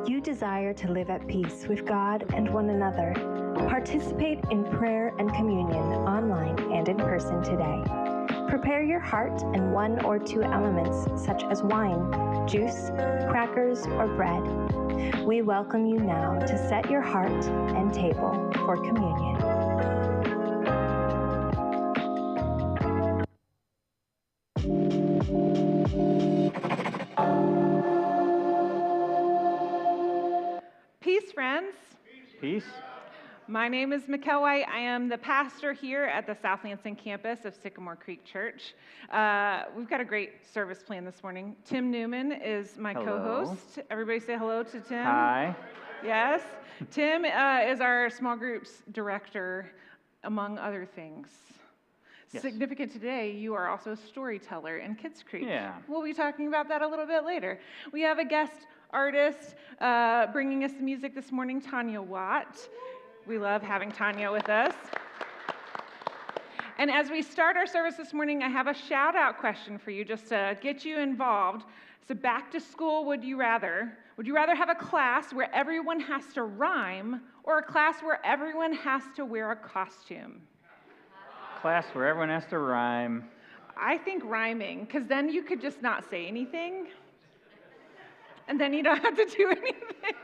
You desire to live at peace with God and one another. Participate in prayer and communion online and in person today. Prepare your heart and one or two elements such as wine, juice, crackers, or bread. We welcome you now to set your heart and table for communion. Peace, friends. Peace. My name is McKelway. I am the pastor here at the South Lansing campus of Sycamore Creek Church. We've got a great service plan this morning. Tim Newman is my co-host. Everybody say hello to Tim. Hi. Yes. Tim is our small groups director, among other things. Yes. Significant today, you are also a storyteller in Kids Creek. Yeah. We'll be talking about that a little bit later. We have a guest artist bringing us the music this morning, Tanya Watt. We love having Tanya with us. And as we start our service this morning, I have a shout-out question for you just to get you involved. So back to school, would you rather? Would you rather have a class where everyone has to rhyme or a class where everyone has to wear a costume? Class where everyone has to rhyme. I think rhyming, because then you could just not say anything. And then you don't have to do anything.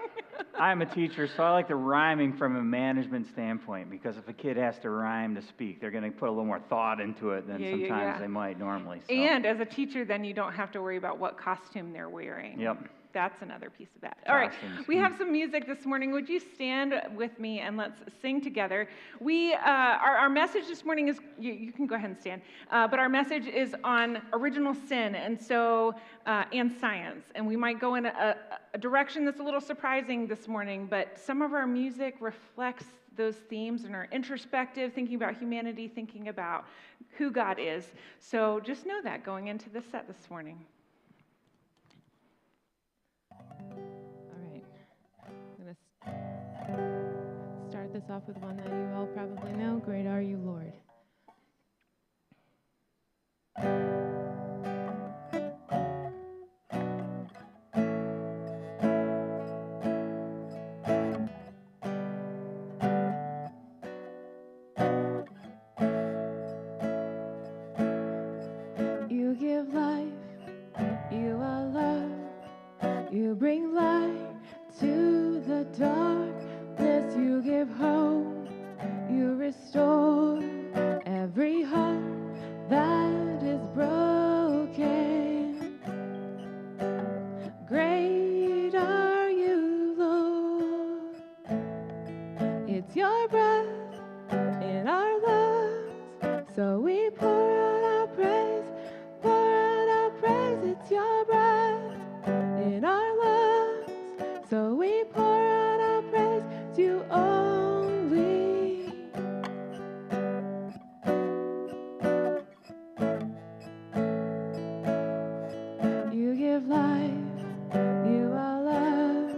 I'm a teacher, so I like the rhyming from a management standpoint, because if a kid has to rhyme to speak, they're going to put a little more thought into it than sometimes they might normally. So. And as a teacher, then you don't have to worry about what costume they're wearing. Yep. That's another piece of that. All right, we have some music this morning. Would you stand with me and let's sing together? Our message this morning is, you can go ahead and stand, but our message is on original sin and science. And we might go in a direction that's a little surprising this morning, but some of our music reflects those themes and are introspective, thinking about humanity, thinking about who God is. So just know that going into this set this morning. All right, I'm going to start this off with one that you all probably know. Great are you, Lord. You give life, you are love. You bring light to the darkness, you give hope, you restore every heart that is broken. Great are you, Lord. It's your breath in our lungs, so we pour out our praise, it's your breath in our lungs, so we pour out our praise to you only. You give life, you are love,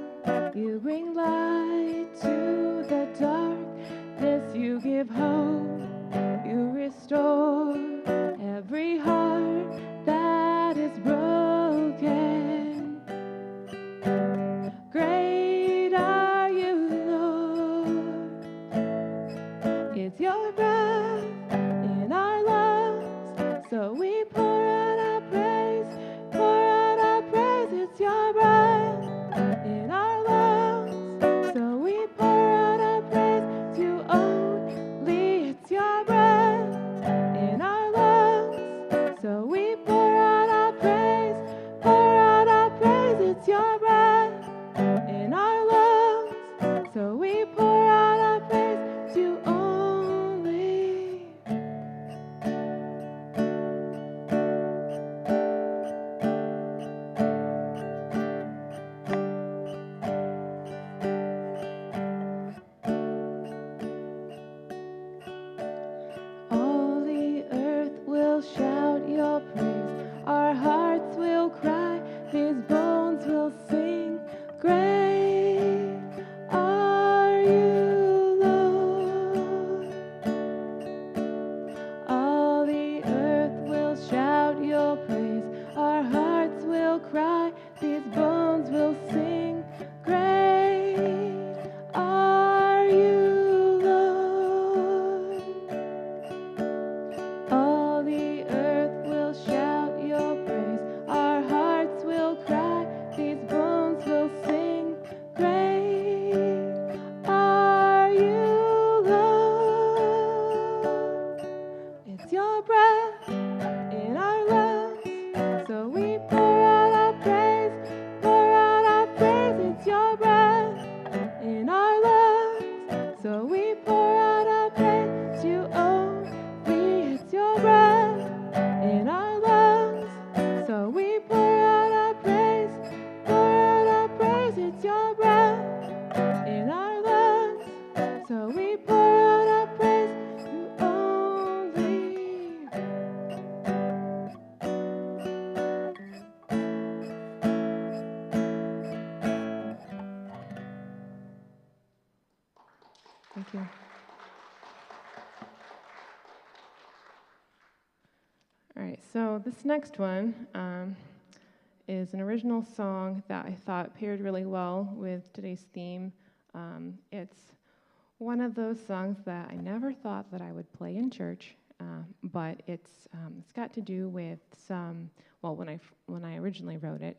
you bring light to the dark. these bones will sing, great are you, Lord. All the earth will shout your praise, our hearts will cry, these bones will sing, great are you, Lord. It's your breath in our lungs, so we pour out our praise, pour out our praise. It's your breath in our lungs, so we pour out our praise to you only. It's your breath in our lungs, so we pour out our praise, pour out our praise. It's your breath in our lungs, so we pour out our praise to you only. Thank you. All right, so this next one is an original song that I thought paired really well with today's theme. It's one of those songs that I never thought that I would play in church, but it's got to do with some. Well, when I originally wrote it,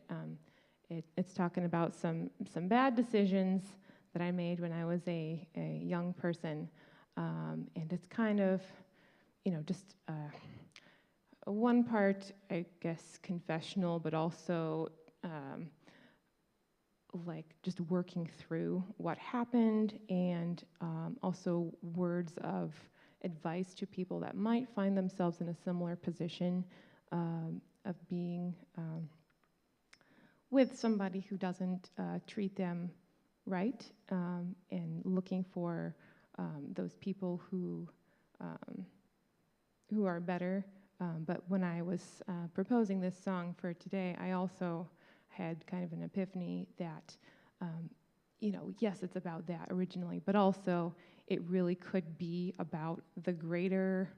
it's talking about some bad decisions that I made when I was a young person, and it's kind of, just one part, I guess, confessional, but also like just working through what happened, and also words of advice to people that might find themselves in a similar position of being with somebody who doesn't treat them right, and looking for those people who are better. But when I was proposing this song for today, I also had kind of an epiphany that, yes, it's about that originally, but also it really could be about the greater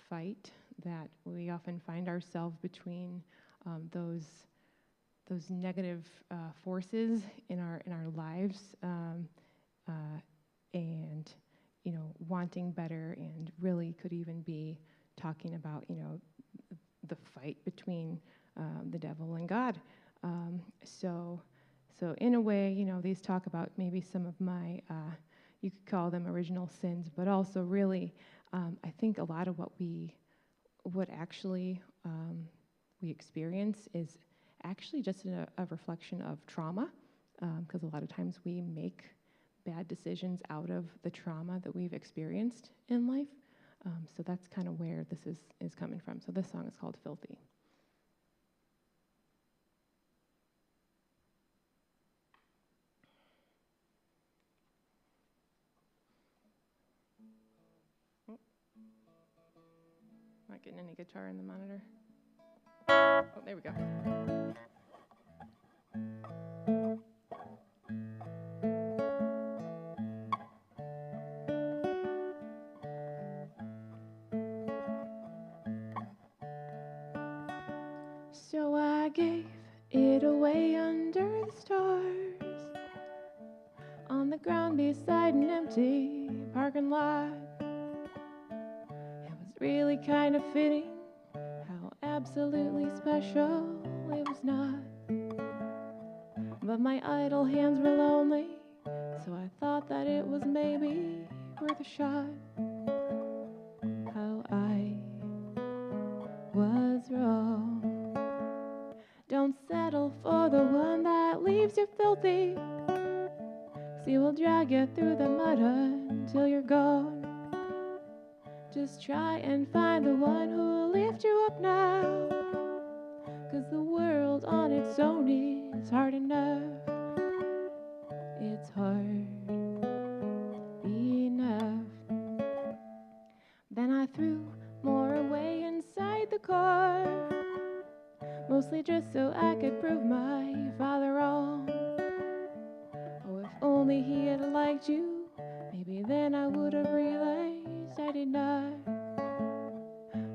fight that we often find ourselves between those negative forces in our lives, and wanting better, and really could even be talking about the fight between the devil and God. So in a way, these talk about maybe some of my, you could call them original sins, but also really, I think a lot of what actually we experience is actually just a reflection of trauma, because a lot of times we make bad decisions out of the trauma that we've experienced in life. So that's kind of where this is coming from. So this song is called Filthy. Not getting any guitar in the monitor. Oh, there we go. So I gave it away under the stars, on the ground beside an empty parking lot. It was really kind of fitting how absolutely special it was not. But my idle hands were lonely, so I thought that it was maybe worth a shot. How I was wrong. Don't settle for the one that leaves you filthy, 'cause he will drag you through the mud until you're gone. Just try and find the one who will lift you up now, 'cause the world on its own is hard enough. It's hard enough. Then I threw more away inside the car, mostly just so I could prove my father wrong. Oh, if only he had liked you, maybe then I would have realized I did not.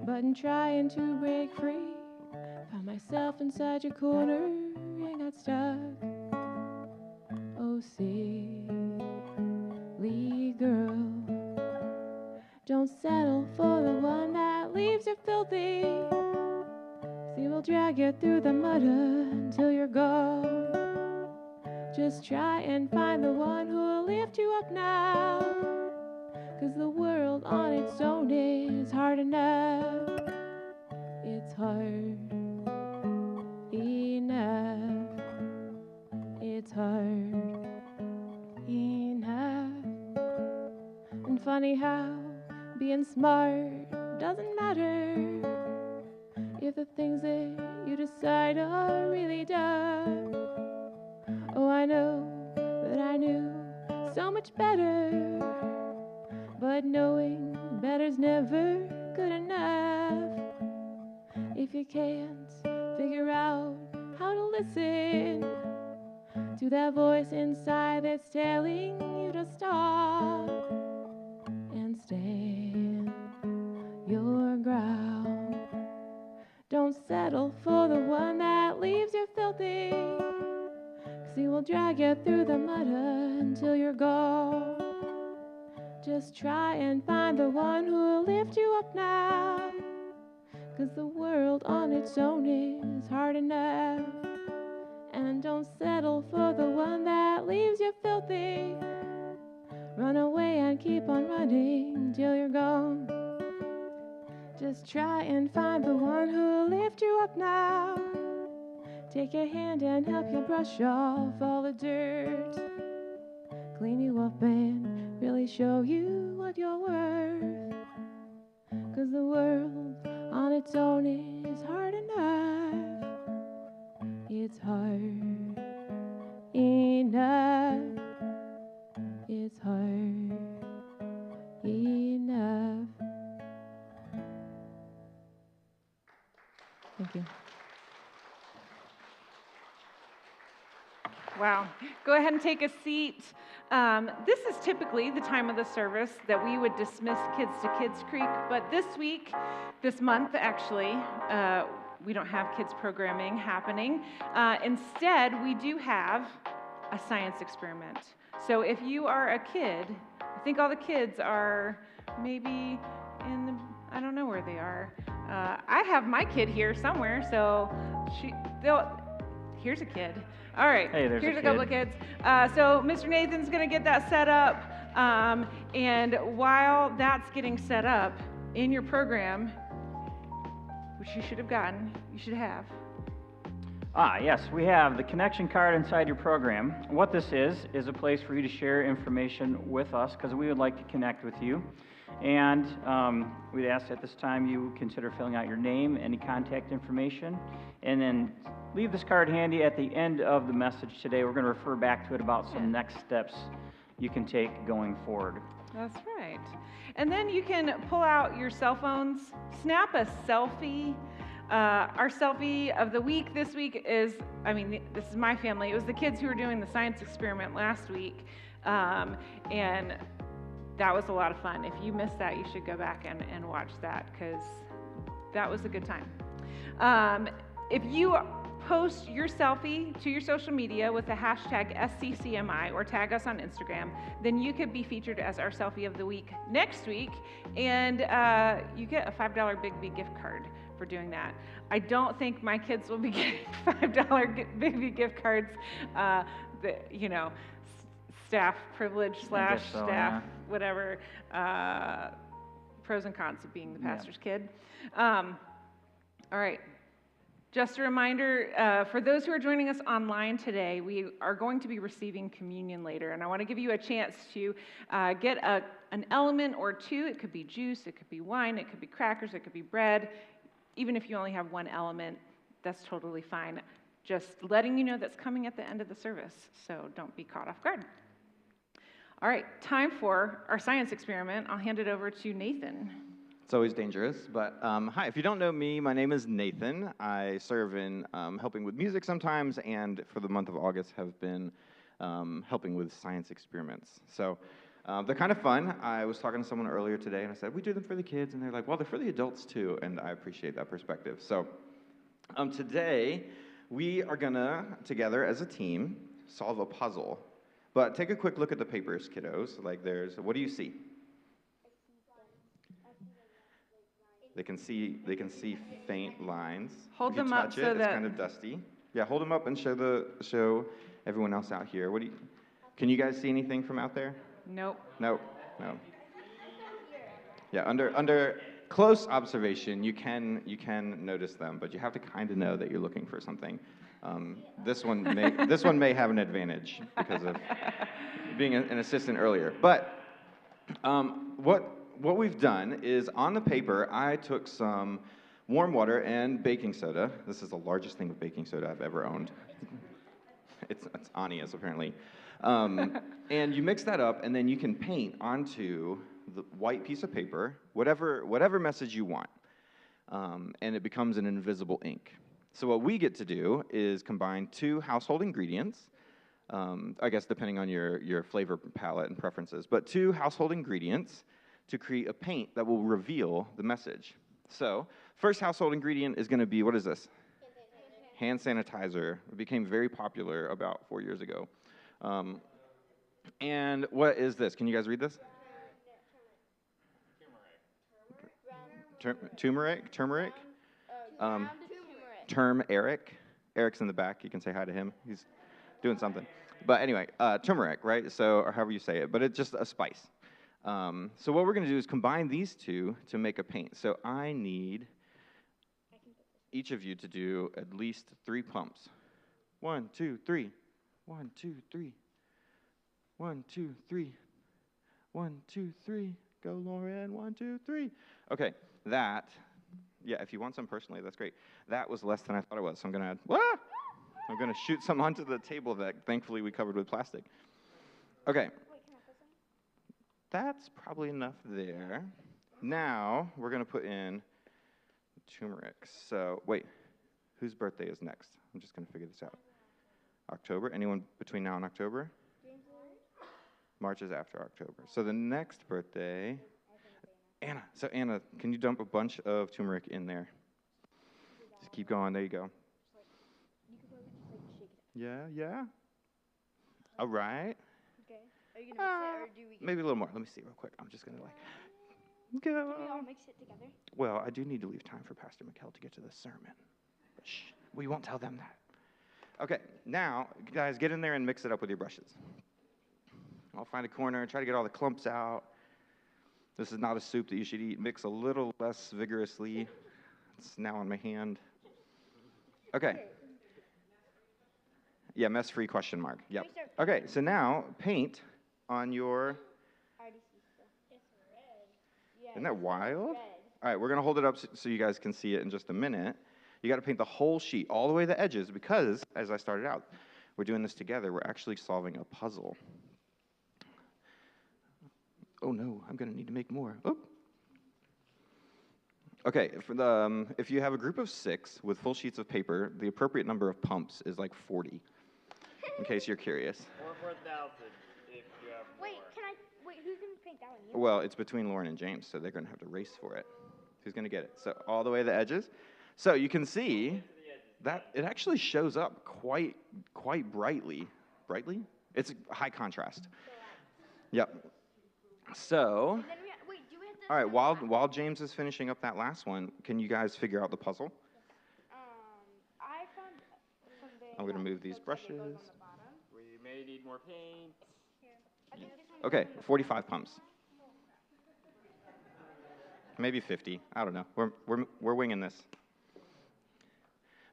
But in trying to break free, found myself inside your corner and got stuck. Oh, silly girl, don't settle for the one that leaves you filthy. He will drag you through the mud until you're gone. Just try and find the one who will lift you up now. 'Cause the world on its own is hard enough. It's hard enough. It's hard enough. And funny how being smart doesn't matter if the things that you decide are really dumb. Oh, I know that I knew so much better, but knowing better's never good enough. If you can't figure out how to listen to that voice inside that's telling you to stop and stand your ground. Don't settle for the one that leaves you filthy, 'cause he will drag you through the mud until you're gone. Just try and find the one who will lift you up now, 'cause the world on its own is hard enough. And don't settle for the one that leaves you filthy. Run away and keep on running till you're gone. Just try and find the one who will lift you up now. Take your hand and help you brush off all the dirt. Clean you up and really show you what you're worth. 'Cause the world on its own is hard enough. It's hard enough. It's hard enough. Thank you. Wow. Go ahead and take a seat. This is typically the time of the service that we would dismiss kids to Kids Creek, but this month actually, we don't have kids programming happening. Instead, we do have a science experiment. So if you are a kid, I think all the kids are maybe I don't know where they are. I have my kid here somewhere, so here's a kid. All right, hey, here's a couple of kids. So Mr. Nathan's gonna get that set up, and while that's getting set up in your program, which you should have. Yes, we have the connection card inside your program. What this is a place for you to share information with us, because we would like to connect with you. And we'd ask at this time you consider filling out your name, any contact information, and then leave this card handy at the end of the message today. We're going to refer back to it about some next steps you can take going forward. That's right. And then you can pull out your cell phones, snap a selfie. Our selfie of the week this week is, this is my family. It was the kids who were doing the science experiment last week. And that was a lot of fun. If you missed that, you should go back and watch that, because that was a good time. If you post your selfie to your social media with the hashtag SCCMI or tag us on Instagram, then you could be featured as our selfie of the week next week, and you get a $5 Big B gift card for doing that. I don't think my kids will be getting $5 Big B gift cards, staff privilege / staff, whatever, pros and cons of being the pastor's kid. All right. Just a reminder, for those who are joining us online today, we are going to be receiving communion later, and I want to give you a chance to get an element or two. It could be juice, it could be wine, it could be crackers, it could be bread. Even if you only have one element, that's totally fine. Just letting you know that's coming at the end of the service, so don't be caught off guard. All right, time for our science experiment. I'll hand it over to Nathan. It's always dangerous, but hi, if you don't know me, my name is Nathan. I serve in helping with music sometimes, and for the month of August have been helping with science experiments. So they're kind of fun. I was talking to someone earlier today, and I said, we do them for the kids, and they're like, well, they're for the adults too, and I appreciate that perspective. So Today, we are gonna, together as a team, solve a puzzle. But take a quick look at the papers, kiddos. Like what do you see? They can see faint lines. Hold if you them touch up so it, that it's kind of dusty. Yeah, hold them up and show everyone else out here. Can you guys see anything from out there? Nope. No. Yeah, under close observation, you can notice them, but you have to kind of know that you're looking for something. This one may have an advantage because of being an assistant earlier. But what we've done is on the paper, I took some warm water and baking soda. This is the largest thing of baking soda I've ever owned. It's Ania's apparently. And you mix that up, and then you can paint onto the white piece of paper whatever message you want, and it becomes an invisible ink. So what we get to do is combine 2 household ingredients, I guess depending on your flavor palette and preferences, but 2 household ingredients to create a paint that will reveal the message. So first household ingredient is going to be, what is this? Hand sanitizer. It became very popular about 4 years ago. And what is this? Can you guys read this? Turmeric? Eric. Eric's in the back. You can say hi to him. He's doing something. But anyway, turmeric, right? So, or however you say it, but it's just a spice. So what we're going to do is combine these 2 to make a paint. So I need each of you to do at least 3 pumps. 1, 2, 3. 1, 2, 3. 1, 2, 3. 1, 2, 3. Go, Lauren. 1, 2, 3. Okay, yeah, if you want some personally, that's great. That was less than I thought it was. So I'm gonna shoot some onto the table that thankfully we covered with plastic. Okay. That's probably enough there. Now we're gonna put in turmeric. So wait, whose birthday is next? I'm just gonna figure this out. October. Anyone between now and October? March is after October. So the next birthday, Anna. So Anna, can you dump a bunch of turmeric in there? Just keep going. There you go. Yeah. All right. Okay. Are you gonna mix it, or do we? Maybe a little more. Let me see real quick. I'm just gonna go. Can we all mix it together? Well, I do need to leave time for Pastor Mikkel to get to the sermon. Shh. We won't tell them that. Okay. Now, guys, get in there and mix it up with your brushes. I'll find a corner, try to get all the clumps out. This is not a soup that you should eat. Mix a little less vigorously. It's now on my hand. Okay. Yeah, mess-free question mark. Yep. Okay, so now paint on your... Isn't that wild? All right, we're going to hold it up so you guys can see it in just a minute. You got to paint the whole sheet all the way to the edges because, as I started out, we're doing this together. We're actually solving a puzzle. Oh no, I'm going to need to make more. Oh. Okay, if you have a group of 6 with full sheets of paper, the appropriate number of pumps is like 40, in case you're curious. Or 4,000 if you have more. Wait, who's going to paint that one? Well, it's between Lauren and James, so they're going to have to race for it. Who's going to get it? So all the way to the edges. So you can see that it actually shows up quite brightly. Brightly? It's high contrast. Yep. So, all right, while James is finishing up that last one, can you guys figure out the puzzle? I found something. I'm going to move these brushes. We may need more paint. Okay, 45 pumps. Maybe 50. I don't know. We're winging this.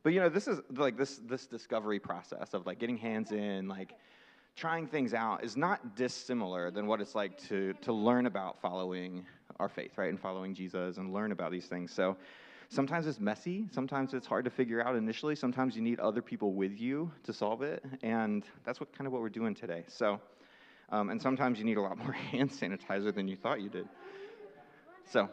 But you know, this is like this discovery process of like getting hands in, like trying things out is not dissimilar than what it's like to learn about following our faith, right? And following Jesus and learn about these things. So sometimes it's messy. Sometimes it's hard to figure out initially. Sometimes you need other people with you to solve it. And that's what we're doing today. So, and sometimes you need a lot more hand sanitizer than you thought you did. So,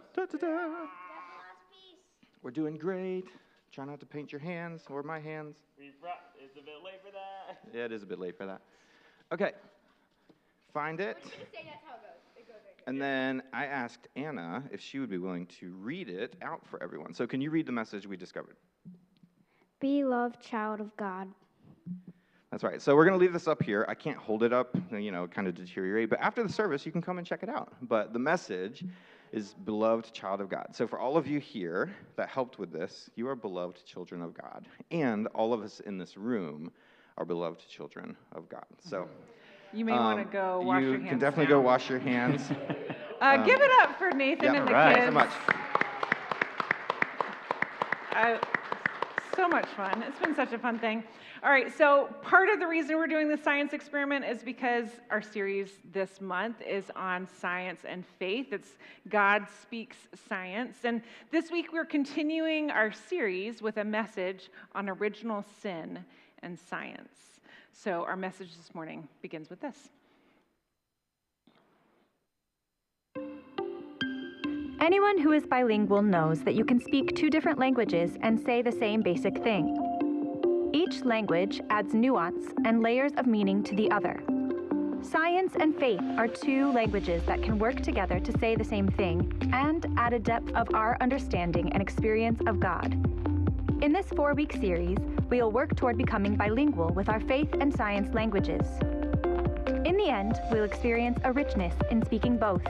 we're doing great. Try not to paint your hands or my hands. It's a bit late for that. Yeah, it is a bit late for that. Okay, find it. Say that's how it goes. It goes right here. And then I asked Anna if she would be willing to read it out for everyone. So can you read the message we discovered? Beloved child of God. That's right. So we're going to leave this up here. I can't hold it up, kind of deteriorate. But after the service, you can come and check it out. But the message is beloved child of God. So for all of you here that helped with this, you are beloved children of God. And all of us in this room are beloved children of God. So you may want to go wash your hands. You can definitely go wash your hands. Give it up for Nathan and the kids. kids. So much. So much fun. It's been such a fun thing. All right, so part of the reason we're doing the science experiment is because our series this month is on science and faith. It's God Speaks Science. And this week we're continuing our series with a message on original sin and science. So our message this morning begins with this. Anyone who is bilingual knows that you can speak two different languages and say the same basic thing. Each language adds nuance and layers of meaning to the other. Science and faith are two languages that can work together to say the same thing and add a depth of our understanding and experience of God. In this 4-week series, we'll work toward becoming bilingual with our faith and science languages. In the end, we'll experience a richness in speaking both.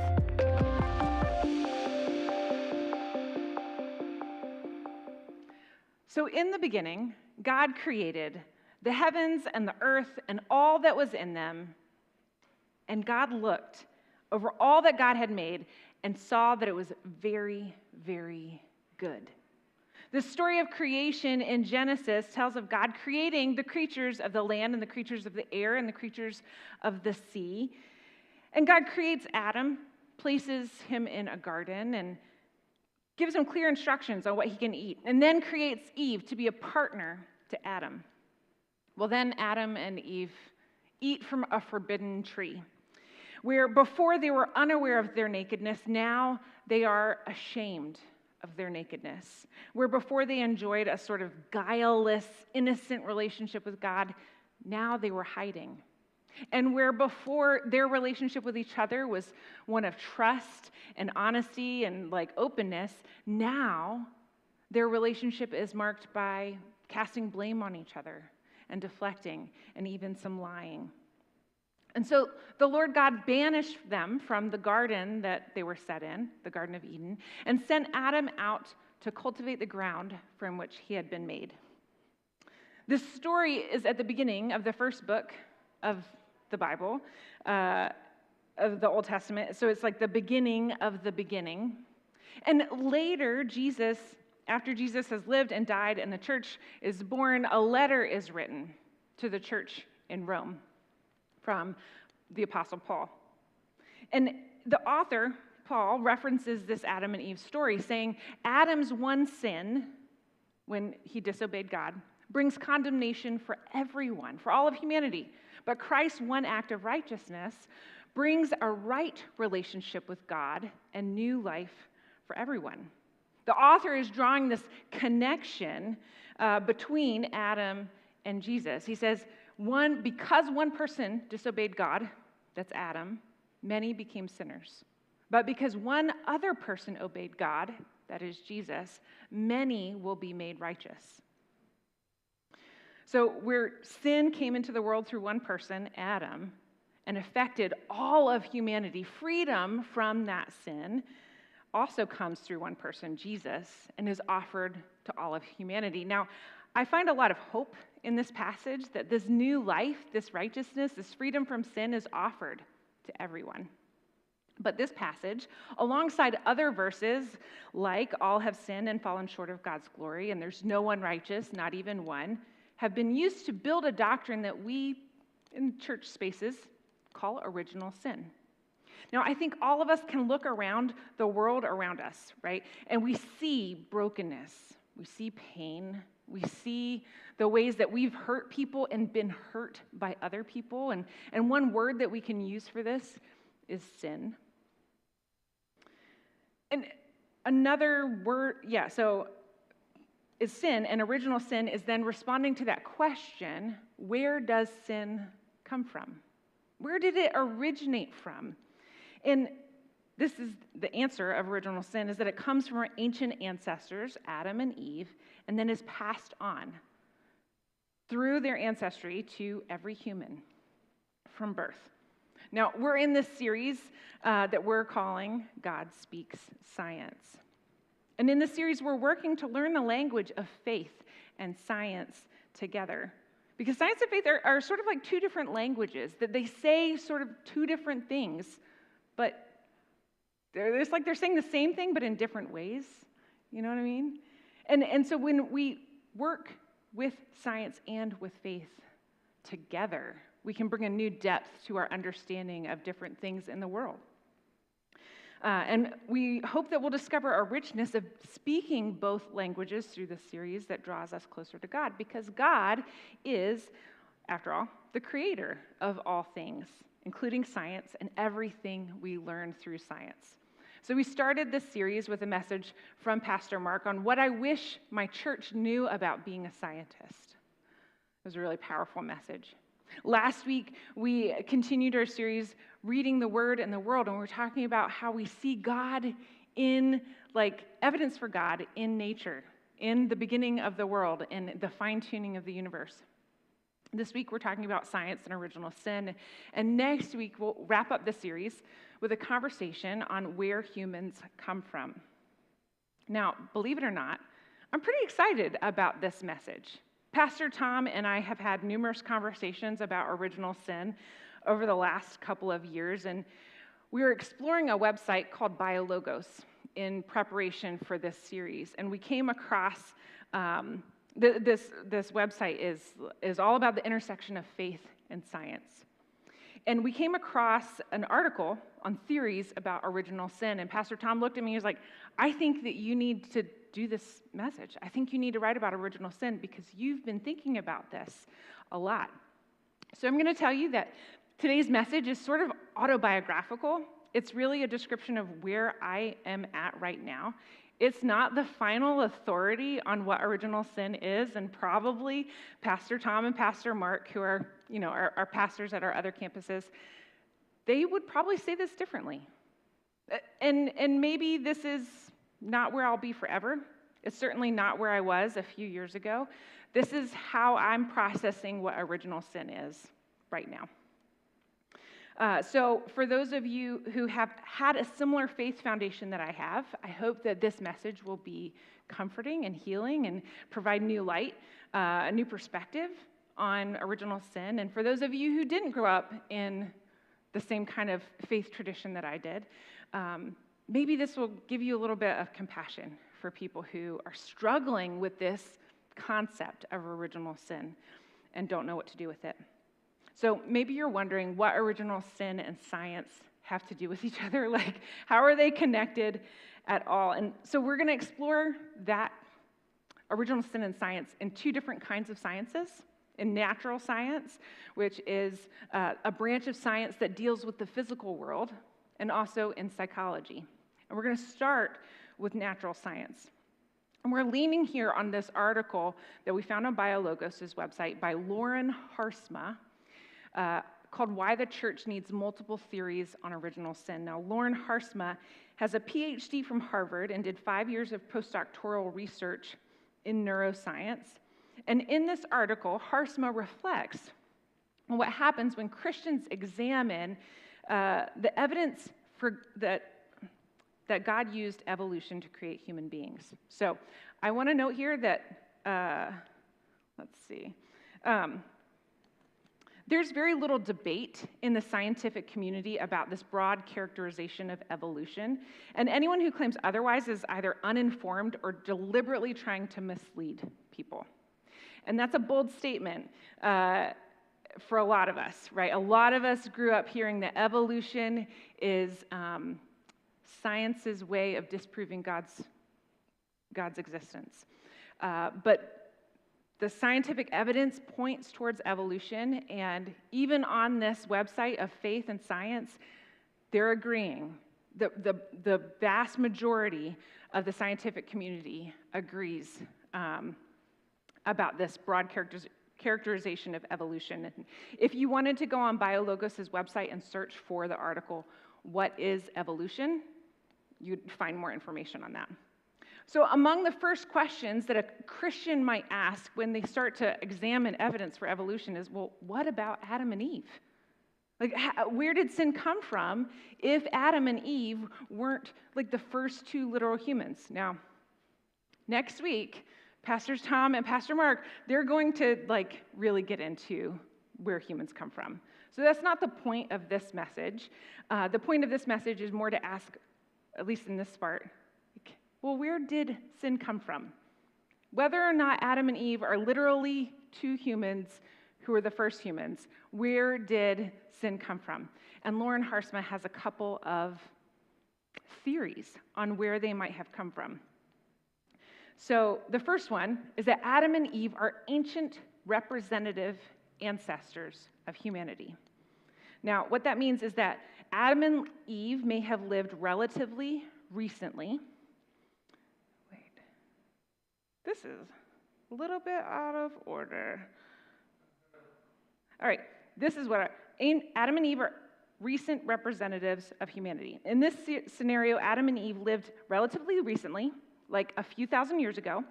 So in the beginning, God created the heavens and the earth and all that was in them. And God looked over all that God had made and saw that it was very, very good. The story of creation in Genesis tells of God creating the creatures of the land and the creatures of the air and the creatures of the sea. And God creates Adam, places him in a garden, and gives him clear instructions on what he can eat, and then creates Eve to be a partner to Adam. Well, then Adam and Eve eat from a forbidden tree, where before they were unaware of their nakedness, now they are ashamed of their nakedness. Where before they enjoyed a sort of guileless, innocent relationship with God, now they were hiding. And where before their relationship with each other was one of trust and honesty and openness, now their relationship is marked by casting blame on each other and deflecting and even some lying. And so the Lord God banished them from the garden that they were set in, the Garden of Eden, and sent Adam out to cultivate the ground from which he had been made. This story is at the beginning of the first book of the Bible, of the Old Testament. So it's like the beginning of the beginning. And later, after Jesus has lived and died and the church is born, a letter is written to the church in Rome from the Apostle Paul. And the author, Paul, references this Adam and Eve story, saying Adam's one sin, when he disobeyed God, brings condemnation for everyone, for all of humanity. But Christ's one act of righteousness brings a right relationship with God and new life for everyone. The author is drawing this connection between Adam and Jesus. He says, because one person disobeyed God, that's Adam, many became sinners. But because one other person obeyed God, that is Jesus, many will be made righteous. So where sin came into the world through one person, Adam, and affected all of humanity, freedom from that sin also comes through one person, Jesus, and is offered to all of humanity. Now, I find a lot of hope in this passage that this new life, this righteousness, this freedom from sin is offered to everyone. But this passage, alongside other verses like all have sinned and fallen short of God's glory, and there's no one righteous, not even one, have been used to build a doctrine that we, in church spaces, call original sin. Now, I think all of us can look around the world around us, right? And we see brokenness, we see pain, we see the ways that we've hurt people and been hurt by other people. And one word that we can use for this is sin. And another word, is sin, and original sin is then responding to that question, where does sin come from? Where did it originate from? And this is the answer of original sin, is that it comes from our ancient ancestors, Adam and Eve, and then is passed on through their ancestry to every human from birth. Now, we're in this series that we're calling God Speaks Science. And in this series, we're working to learn the language of faith and science together. Because science and faith are sort of like two different languages, that they say sort of two different things, but it's like they're saying the same thing, but in different ways. You know what I mean? And so when we work with science and with faith together, we can bring a new depth to our understanding of different things in the world. And we hope that we'll discover a richness of speaking both languages through this series that draws us closer to God, because God is, after all, the creator of all things, including science and everything we learn through science. So we started this series with a message from Pastor Mark on what I wish my church knew about being a scientist. It was a really powerful message. Last week, we continued our series, Reading the Word and the World, and we're talking about how we see God in, like, evidence for God in nature, in the beginning of the world, and the fine-tuning of the universe. This week, we're talking about science and original sin, and next week, we'll wrap up the series with a conversation on where humans come from. Now, believe it or not, I'm pretty excited about this message. Pastor Tom and I have had numerous conversations about original sin over the last couple of years, and we were exploring a website called BioLogos in preparation for this series, and we came across this website is all about the intersection of faith and science. And we came across an article on theories about original sin, and Pastor Tom looked at me and was like, I think that you need to do this message. I think you need to write about original sin because you've been thinking about this a lot. So I'm going to tell you that today's message is sort of autobiographical. It's really a description of where I am at right now. It's not the final authority on what original sin is, and probably Pastor Tom and Pastor Mark, who are, our pastors at our other campuses, they would probably say this differently. And maybe this is not where I'll be forever. It's certainly not where I was a few years ago. This is how I'm processing what original sin is right now. So for those of you who have had a similar faith foundation that I have, I hope that this message will be comforting and healing and provide new light, a new perspective on original sin. And for those of you who didn't grow up in the same kind of faith tradition that I did, maybe this will give you a little bit of compassion for people who are struggling with this concept of original sin and don't know what to do with it. So maybe you're wondering what original sin and science have to do with each other. Like, how are they connected at all? And so we're going to explore that original sin and science in two different kinds of sciences. In natural science, which is a branch of science that deals with the physical world, and also in psychology. And we're going to start with natural science. And we're leaning here on this article that we found on BioLogos' website by Lauren Harsma, called Why the Church Needs Multiple Theories on Original Sin. Now, Lauren Harsma has a PhD from Harvard and did 5 years of postdoctoral research in neuroscience. And in this article, Harsma reflects on what happens when Christians examine the evidence that God used evolution to create human beings. So I want to note here that, there's very little debate in the scientific community about this broad characterization of evolution, and anyone who claims otherwise is either uninformed or deliberately trying to mislead people. And that's a bold statement for a lot of us, right? A lot of us grew up hearing that evolution is science's way of disproving God's existence. But the scientific evidence points towards evolution, and even on this website of faith and science, they're agreeing. The vast majority of the scientific community agrees about this broad characterization of evolution. And if you wanted to go on BioLogos' website and search for the article, What is Evolution?, you'd find more information on that. So among the first questions that a Christian might ask when they start to examine evidence for evolution is, well, what about Adam and Eve? Like, where did sin come from if Adam and Eve weren't like the first two literal humans? Now, next week, Pastors Tom and Pastor Mark, they're going to like really get into where humans come from. So that's not the point of this message. The point of this message is more to ask, at least in this part, like, well, where did sin come from? Whether or not Adam and Eve are literally two humans who were the first humans, where did sin come from? And Lauren Harsma has a couple of theories on where they might have come from. So the first one is that Adam and Eve are ancient representative ancestors of humanity. Now, what that means is that Adam and Eve may have lived relatively recently. Wait, this is a little bit out of order. All right, this is what Adam and Eve are recent representatives of humanity. In this scenario, Adam and Eve lived relatively recently, like a few thousand years ago.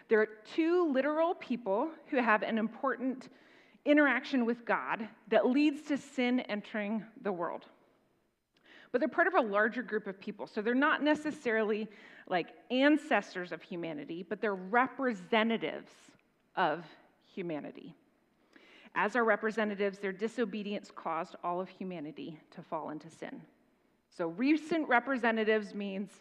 There are two literal people who have an important interaction with God that leads to sin entering the world. But they're part of a larger group of people, so they're not necessarily like ancestors of humanity, but they're representatives of humanity. As our representatives, their disobedience caused all of humanity to fall into sin. So recent representatives means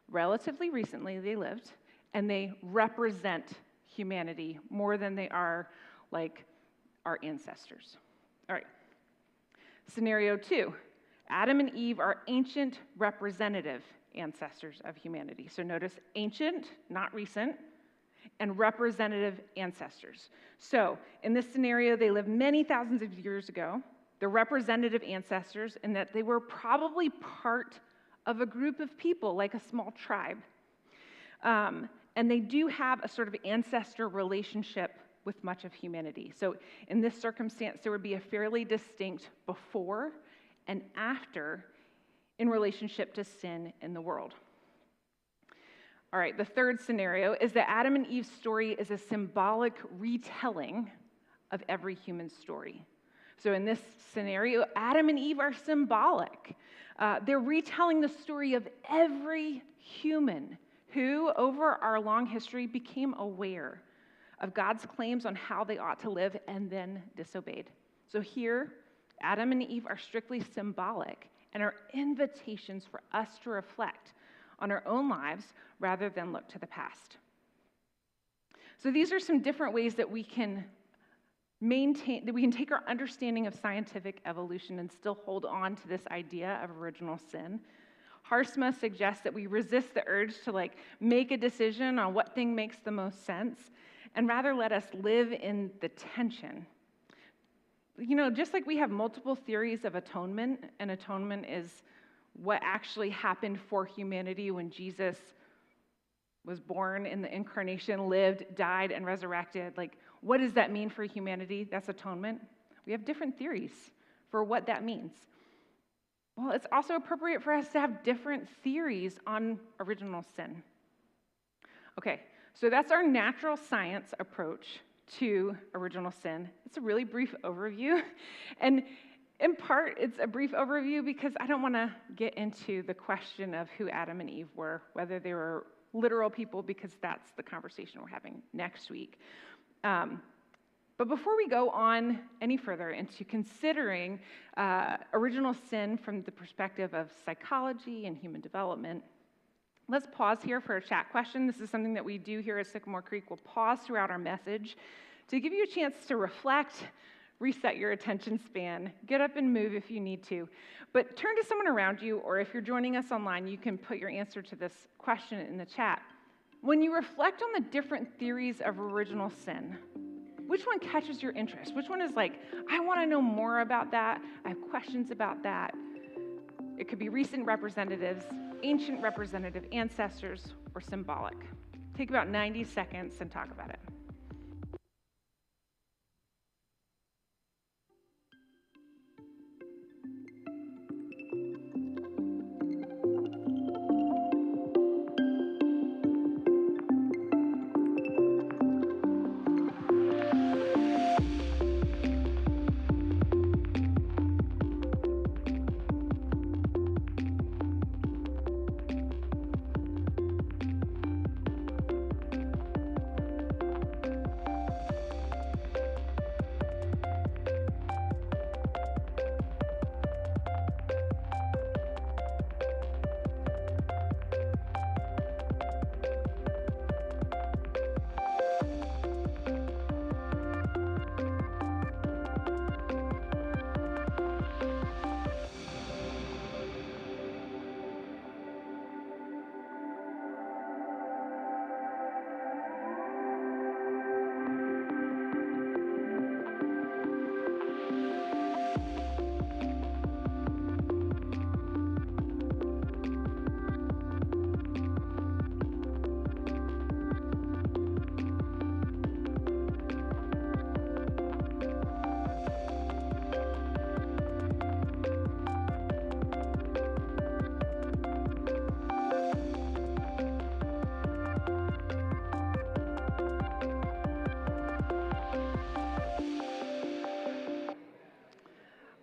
relatively recently they lived, and they represent humanity more than they are like our ancestors. All right. Scenario 2. Adam and Eve are ancient representative ancestors of humanity. So notice ancient, not recent, and representative ancestors. So in this scenario, they lived many thousands of years ago. They're representative ancestors in that they were probably part of a group of people, like a small tribe. And they do have a sort of ancestor relationship with much of humanity. So in this circumstance, there would be a fairly distinct before and after in relationship to sin in the world. All right, the third scenario is that Adam and Eve's story is a symbolic retelling of every human story. So in this scenario, Adam and Eve are symbolic. They're retelling the story of every human who, over our long history, became aware of God's claims on how they ought to live and then disobeyed. So here, Adam and Eve are strictly symbolic and are invitations for us to reflect on our own lives rather than look to the past. So these are some different ways that we can take our understanding of scientific evolution and still hold on to this idea of original sin. Harsma suggests that we resist the urge to make a decision on what thing makes the most sense and rather let us live in the tension. Just like we have multiple theories of atonement, and atonement is what actually happened for humanity when Jesus was born in the incarnation, lived, died, and resurrected. What does that mean for humanity? That's atonement. We have different theories for what that means. Well, it's also appropriate for us to have different theories on original sin. Okay, so that's our natural science approach to original sin. It's a really brief overview. And in part, it's a brief overview because I don't want to get into the question of who Adam and Eve were, whether they were literal people, because that's the conversation we're having next week. But before we go on any further into considering original sin from the perspective of psychology and human development, let's pause here for a chat question. This is something that we do here at Sycamore Creek. We'll pause throughout our message to give you a chance to reflect, reset your attention span, get up and move if you need to. But turn to someone around you, or if you're joining us online, you can put your answer to this question in the chat. When you reflect on the different theories of original sin, which one catches your interest? Which one is I want to know more about that. I have questions about that. It could be recent representatives, ancient representative ancestors, or symbolic. Take about 90 seconds and talk about it.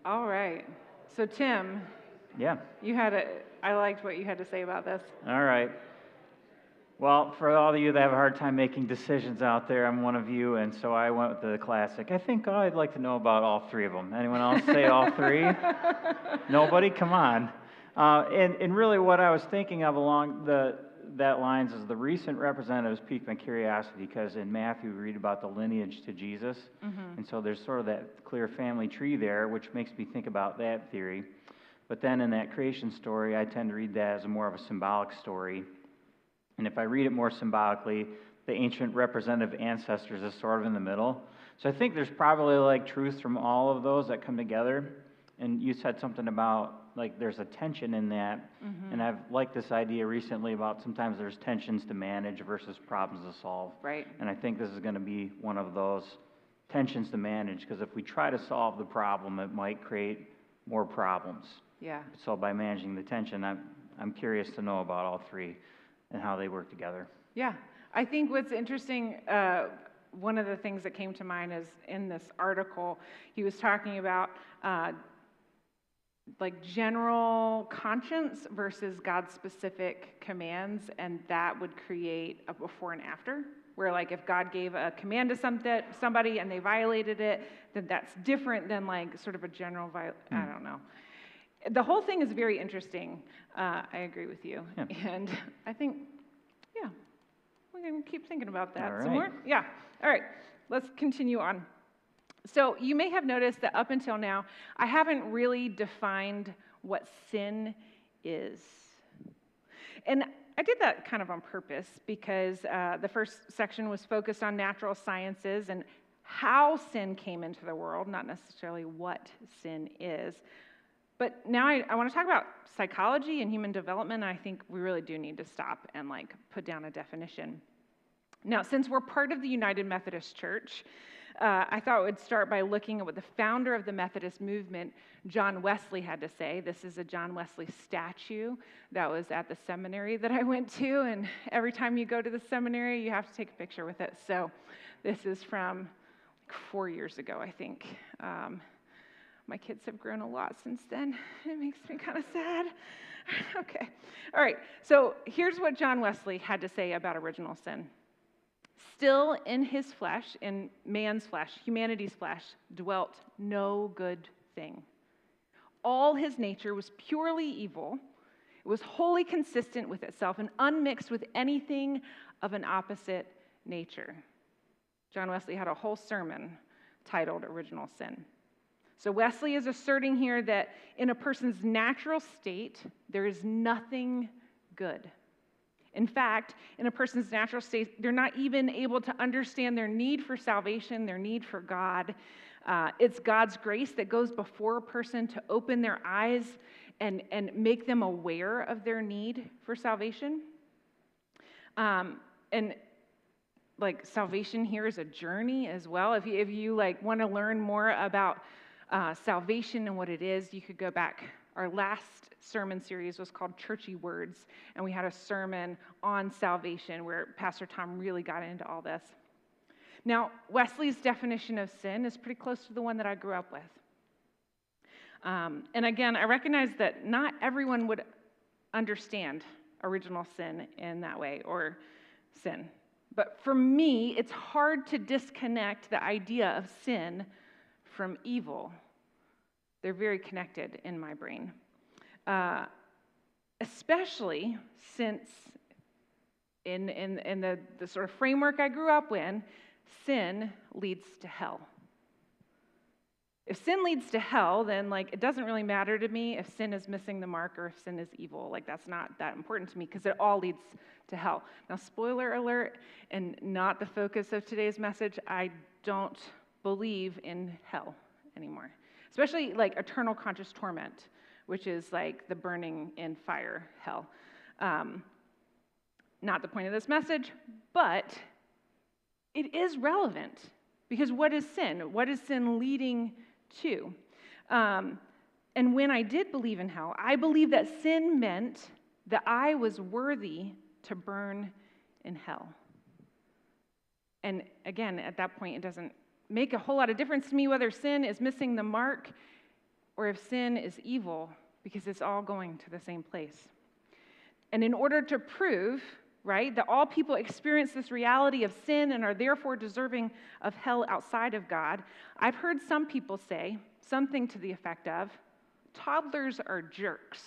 All right. So Tim, Yeah. I liked what you had to say about this. All right. Well, for all of you that have a hard time making decisions out there, I'm one of you, and so I went with the classic. I think I'd like to know about all three of them. Anyone else say all three? Nobody? Come on. And really what I was thinking of along that lines is the recent representatives piqued my curiosity, because in Matthew we read about the lineage to Jesus, and so there's sort of that clear family tree there, which makes me think about that theory. But then in that creation story, I tend to read that as more of a symbolic story. And if I read it more symbolically, the ancient representative ancestors is sort of in the middle. So I think there's probably like truths from all of those that come together. And you said something about like there's a tension in that. And I've liked this idea recently about sometimes there's tensions to manage versus problems to solve. Right. And I think this is going to be one of those tensions to manage, because if we try to solve the problem, it might create more problems. Yeah. So by managing the tension, I'm curious to know about all three and how they work together. Yeah. I think what's interesting, one of the things that came to mind is in this article, he was talking about like general conscience versus God's specific commands, and that would create a before and after, where like if God gave a command to somebody and they violated it, then that's different than like sort of a general I don't know. The whole thing is very interesting. I agree with you. Yeah. And I think, yeah, we're going to keep thinking about that All some right. more. Yeah. All right. Let's continue on. So you may have noticed that up until now, I haven't really defined what sin is. And I did that kind of on purpose, because the first section was focused on natural sciences and how sin came into the world, not necessarily what sin is. But now I want to talk about psychology and human development, and I think we really do need to stop and like put down a definition. Now, since we're part of the United Methodist Church, I thought we'd start by looking at what the founder of the Methodist movement, John Wesley, had to say. This is a John Wesley statue that was at the seminary that I went to, and every time you go to the seminary, you have to take a picture with it. So this is from like 4 years ago, I think. My kids have grown a lot since then. It makes me kind of sad. Okay. All right. So here's what John Wesley had to say about original sin. Still in his flesh, in man's flesh, humanity's flesh, dwelt no good thing. All his nature was purely evil. It was wholly consistent with itself and unmixed with anything of an opposite nature. John Wesley had a whole sermon titled Original Sin. So Wesley is asserting here that in a person's natural state, there is nothing good. In fact, in a person's natural state, they're not even able to understand their need for salvation, their need for God. It's God's grace that goes before a person to open their eyes and make them aware of their need for salvation. And like salvation here is a journey as well. If you like want to learn more about salvation and what it is, you could go back. Our last sermon series was called Churchy Words, and we had a sermon on salvation where Pastor Tom really got into all this. Now, Wesley's definition of sin is pretty close to the one that I grew up with. And again, I recognize that not everyone would understand original sin in that way, or sin. But for me, it's hard to disconnect the idea of sin from evil. They're very connected in my brain. Especially since in the sort of framework I grew up in, sin leads to hell. If sin leads to hell, then like it doesn't really matter to me if sin is missing the mark or if sin is evil. Like that's not that important to me, because it all leads to hell. Now, spoiler alert, and not the focus of today's message, I don't believe in hell anymore, especially like eternal conscious torment, which is like the burning in fire hell. Not the point of this message, but it is relevant, because what is sin? What is sin leading to? And when I did believe in hell, I believed that sin meant that I was worthy to burn in hell. And again, at that point, it doesn't make a whole lot of difference to me whether sin is missing the mark or if sin is evil, because it's all going to the same place. And in order to prove, right, that all people experience this reality of sin and are therefore deserving of hell outside of God, I've heard some people say something to the effect of, toddlers are jerks,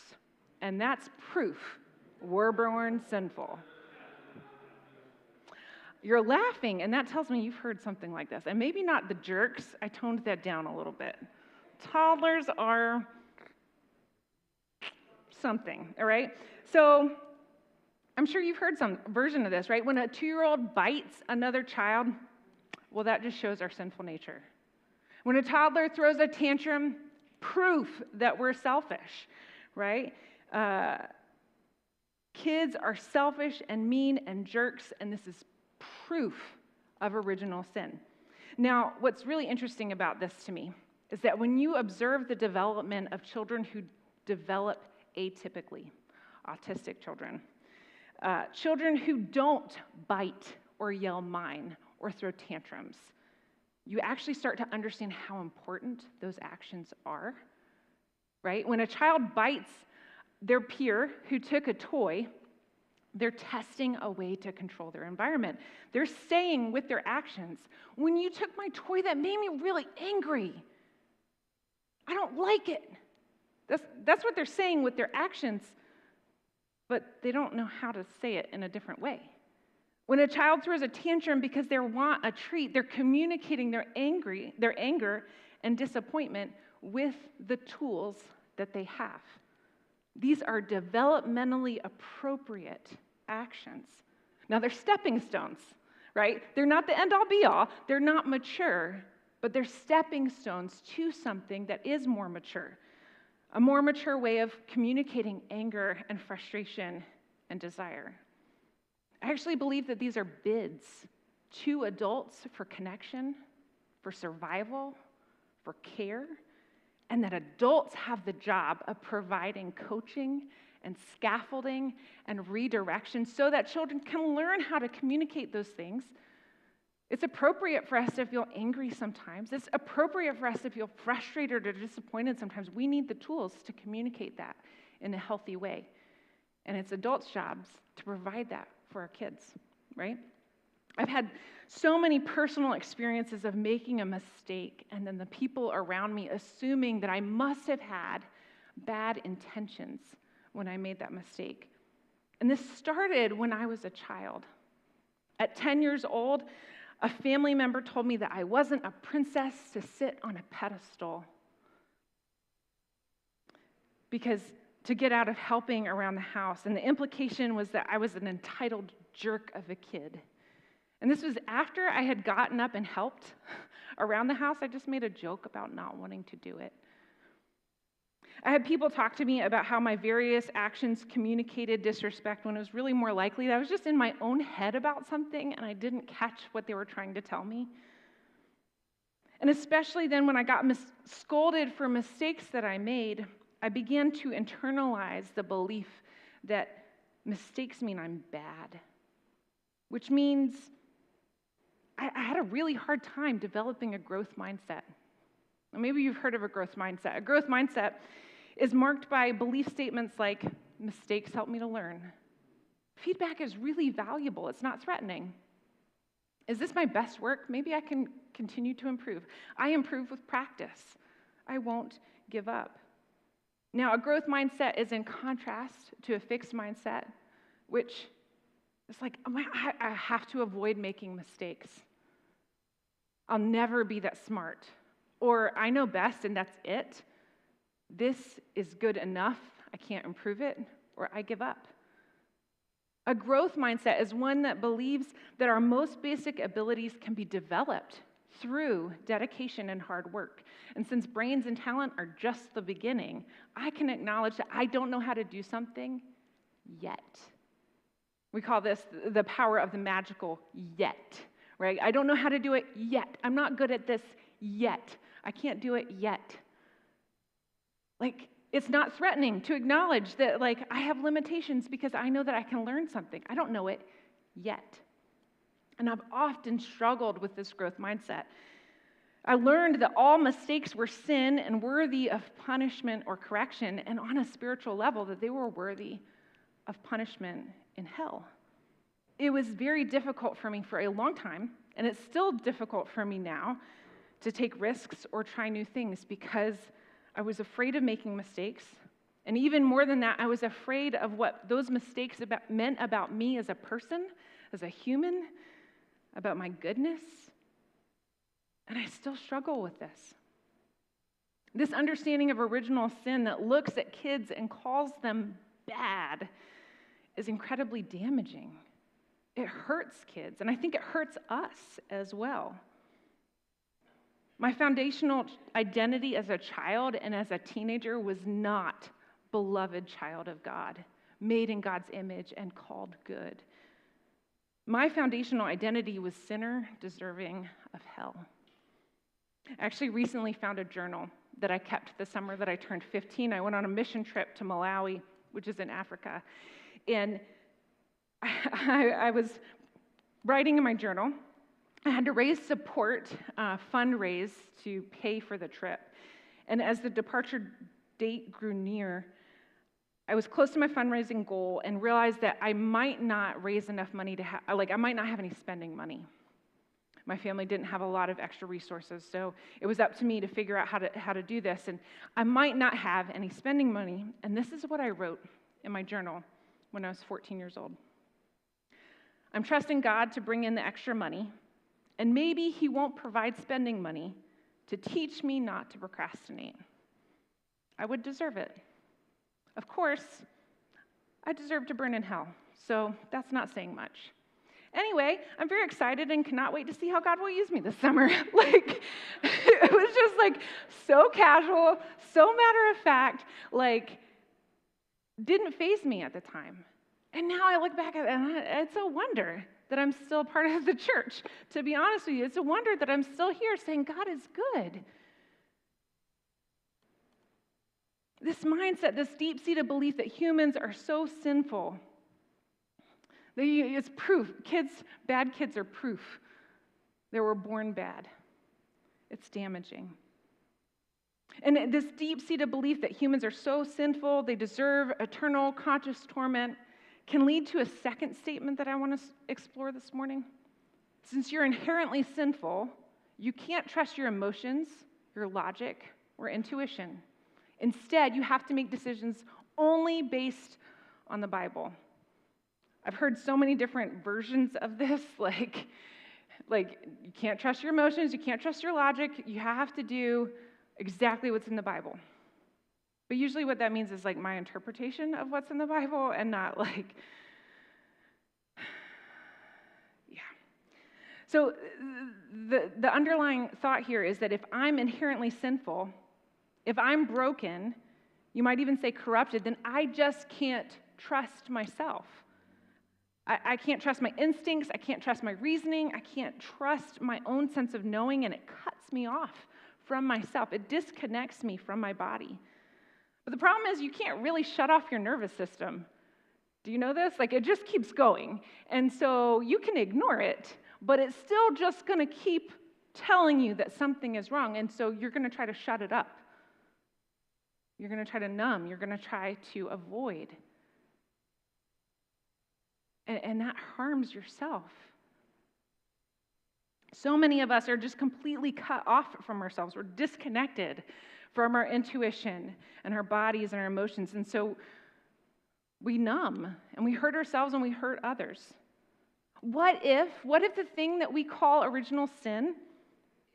and that's proof we're born sinful. You're laughing, and that tells me you've heard something like this. And maybe not the jerks. I toned that down a little bit. Toddlers are something, all right? So I'm sure you've heard some version of this, right? When a 2-year-old bites another child, well, that just shows our sinful nature. When a toddler throws a tantrum, proof that we're selfish, right? Kids are selfish and mean and jerks, and this is proof of original sin. Now, what's really interesting about this to me is that when you observe the development of children who develop atypically, autistic children, children who don't bite or yell mine or throw tantrums, you actually start to understand how important those actions are, right? When a child bites their peer who took a toy, they're testing a way to control their environment. They're saying with their actions, when you took my toy, that made me really angry. I don't like it. That's what they're saying with their actions, but they don't know how to say it in a different way. When a child throws a tantrum because they want a treat, they're communicating their anger and disappointment with the tools that they have. These are developmentally appropriate actions. Now, they're stepping stones, right? They're not the end-all, be-all. They're not mature, but they're stepping stones to something that is more mature, a more mature way of communicating anger and frustration and desire. I actually believe that these are bids to adults for connection, for survival, for care, and that adults have the job of providing coaching and scaffolding and redirection so that children can learn how to communicate those things. It's appropriate for us to feel angry sometimes. It's appropriate for us to feel frustrated or disappointed sometimes. We need the tools to communicate that in a healthy way. And it's adults' jobs to provide that for our kids, right? I've had so many personal experiences of making a mistake and then the people around me assuming that I must have had bad intentions when I made that mistake. And this started when I was a child. At 10 years old, a family member told me that I wasn't a princess to sit on a pedestal because to get out of helping around the house. And the implication was that I was an entitled jerk of a kid. And this was after I had gotten up and helped around the house. I just made a joke about not wanting to do it. I had people talk to me about how my various actions communicated disrespect when it was really more likely that I was just in my own head about something and I didn't catch what they were trying to tell me. And especially then when I got scolded for mistakes that I made, I began to internalize the belief that mistakes mean I'm bad, which means I had a really hard time developing a growth mindset. Maybe you've heard of a growth mindset. A growth mindset is marked by belief statements like, mistakes help me to learn. Feedback is really valuable. It's not threatening. Is this my best work? Maybe I can continue to improve. I improve with practice. I won't give up. Now, a growth mindset is in contrast to a fixed mindset, which is like, I have to avoid making mistakes. I'll never be that smart. Or I know best and that's it. This is good enough. I can't improve it. Or I give up. A growth mindset is one that believes that our most basic abilities can be developed through dedication and hard work. And since brains and talent are just the beginning, I can acknowledge that I don't know how to do something yet. We call this the power of the magical yet, right? I don't know how to do it yet. I'm not good at this yet. I can't do it yet. Like, it's not threatening to acknowledge that, like, I have limitations because I know that I can learn something. I don't know it yet. And I've often struggled with this growth mindset. I learned that all mistakes were sin and worthy of punishment or correction, and on a spiritual level, that they were worthy of punishment in hell. It was very difficult for me for a long time, and it's still difficult for me now to take risks or try new things because I was afraid of making mistakes. And even more than that, I was afraid of what those mistakes meant about me as a person, as a human, about my goodness. And I still struggle with this. This understanding of original sin that looks at kids and calls them bad is incredibly damaging. It hurts kids, and I think it hurts us as well. My foundational identity as a child and as a teenager was not beloved child of God, made in God's image and called good. My foundational identity was sinner deserving of hell. I actually recently found a journal that I kept the summer that I turned 15. I went on a mission trip to Malawi, which is in Africa, and I was writing in my journal. I had to raise support, fundraise to pay for the trip. And as the departure date grew near, I was close to my fundraising goal and realized that I might not raise enough money to I might not have any spending money. My family didn't have a lot of extra resources, so it was up to me to figure out how to do this. And I might not have any spending money. And this is what I wrote in my journal when I was 14 years old. I'm trusting God to bring in the extra money, and maybe He won't provide spending money to teach me not to procrastinate. I would deserve it. Of course, I deserve to burn in hell, so that's not saying much. Anyway, I'm very excited and cannot wait to see how God will use me this summer. It was just so casual, so matter of fact, didn't faze me at the time. And now I look back at it, and it's a wonder that I'm still part of the church. To be honest with you, it's a wonder that I'm still here saying God is good. This mindset, this deep-seated belief that humans are so sinful, it's proof. Bad kids are proof they were born bad. It's damaging. And this deep-seated belief that humans are so sinful, they deserve eternal conscious torment, can lead to a second statement that I want to explore this morning. Since you're inherently sinful, you can't trust your emotions, your logic, or intuition. Instead, you have to make decisions only based on the Bible. I've heard so many different versions of this, like you can't trust your emotions, you can't trust your logic, you have to do exactly what's in the Bible. But usually what that means is my interpretation of what's in the Bible and not yeah. So the underlying thought here is that if I'm inherently sinful, if I'm broken, you might even say corrupted, then I just can't trust myself. I can't trust my instincts, I can't trust my reasoning, I can't trust my own sense of knowing, and it cuts me off from myself. It disconnects me from my body. But the problem is you can't really shut off your nervous system. Do you know this? It just keeps going. And so you can ignore it, but it's still just going to keep telling you that something is wrong, and so you're going to try to shut it up. You're going to try to numb. You're going to try to avoid. And that harms yourself. So many of us are just completely cut off from ourselves. We're disconnected from our intuition and our bodies and our emotions. And so we numb and we hurt ourselves and we hurt others. What if the thing that we call original sin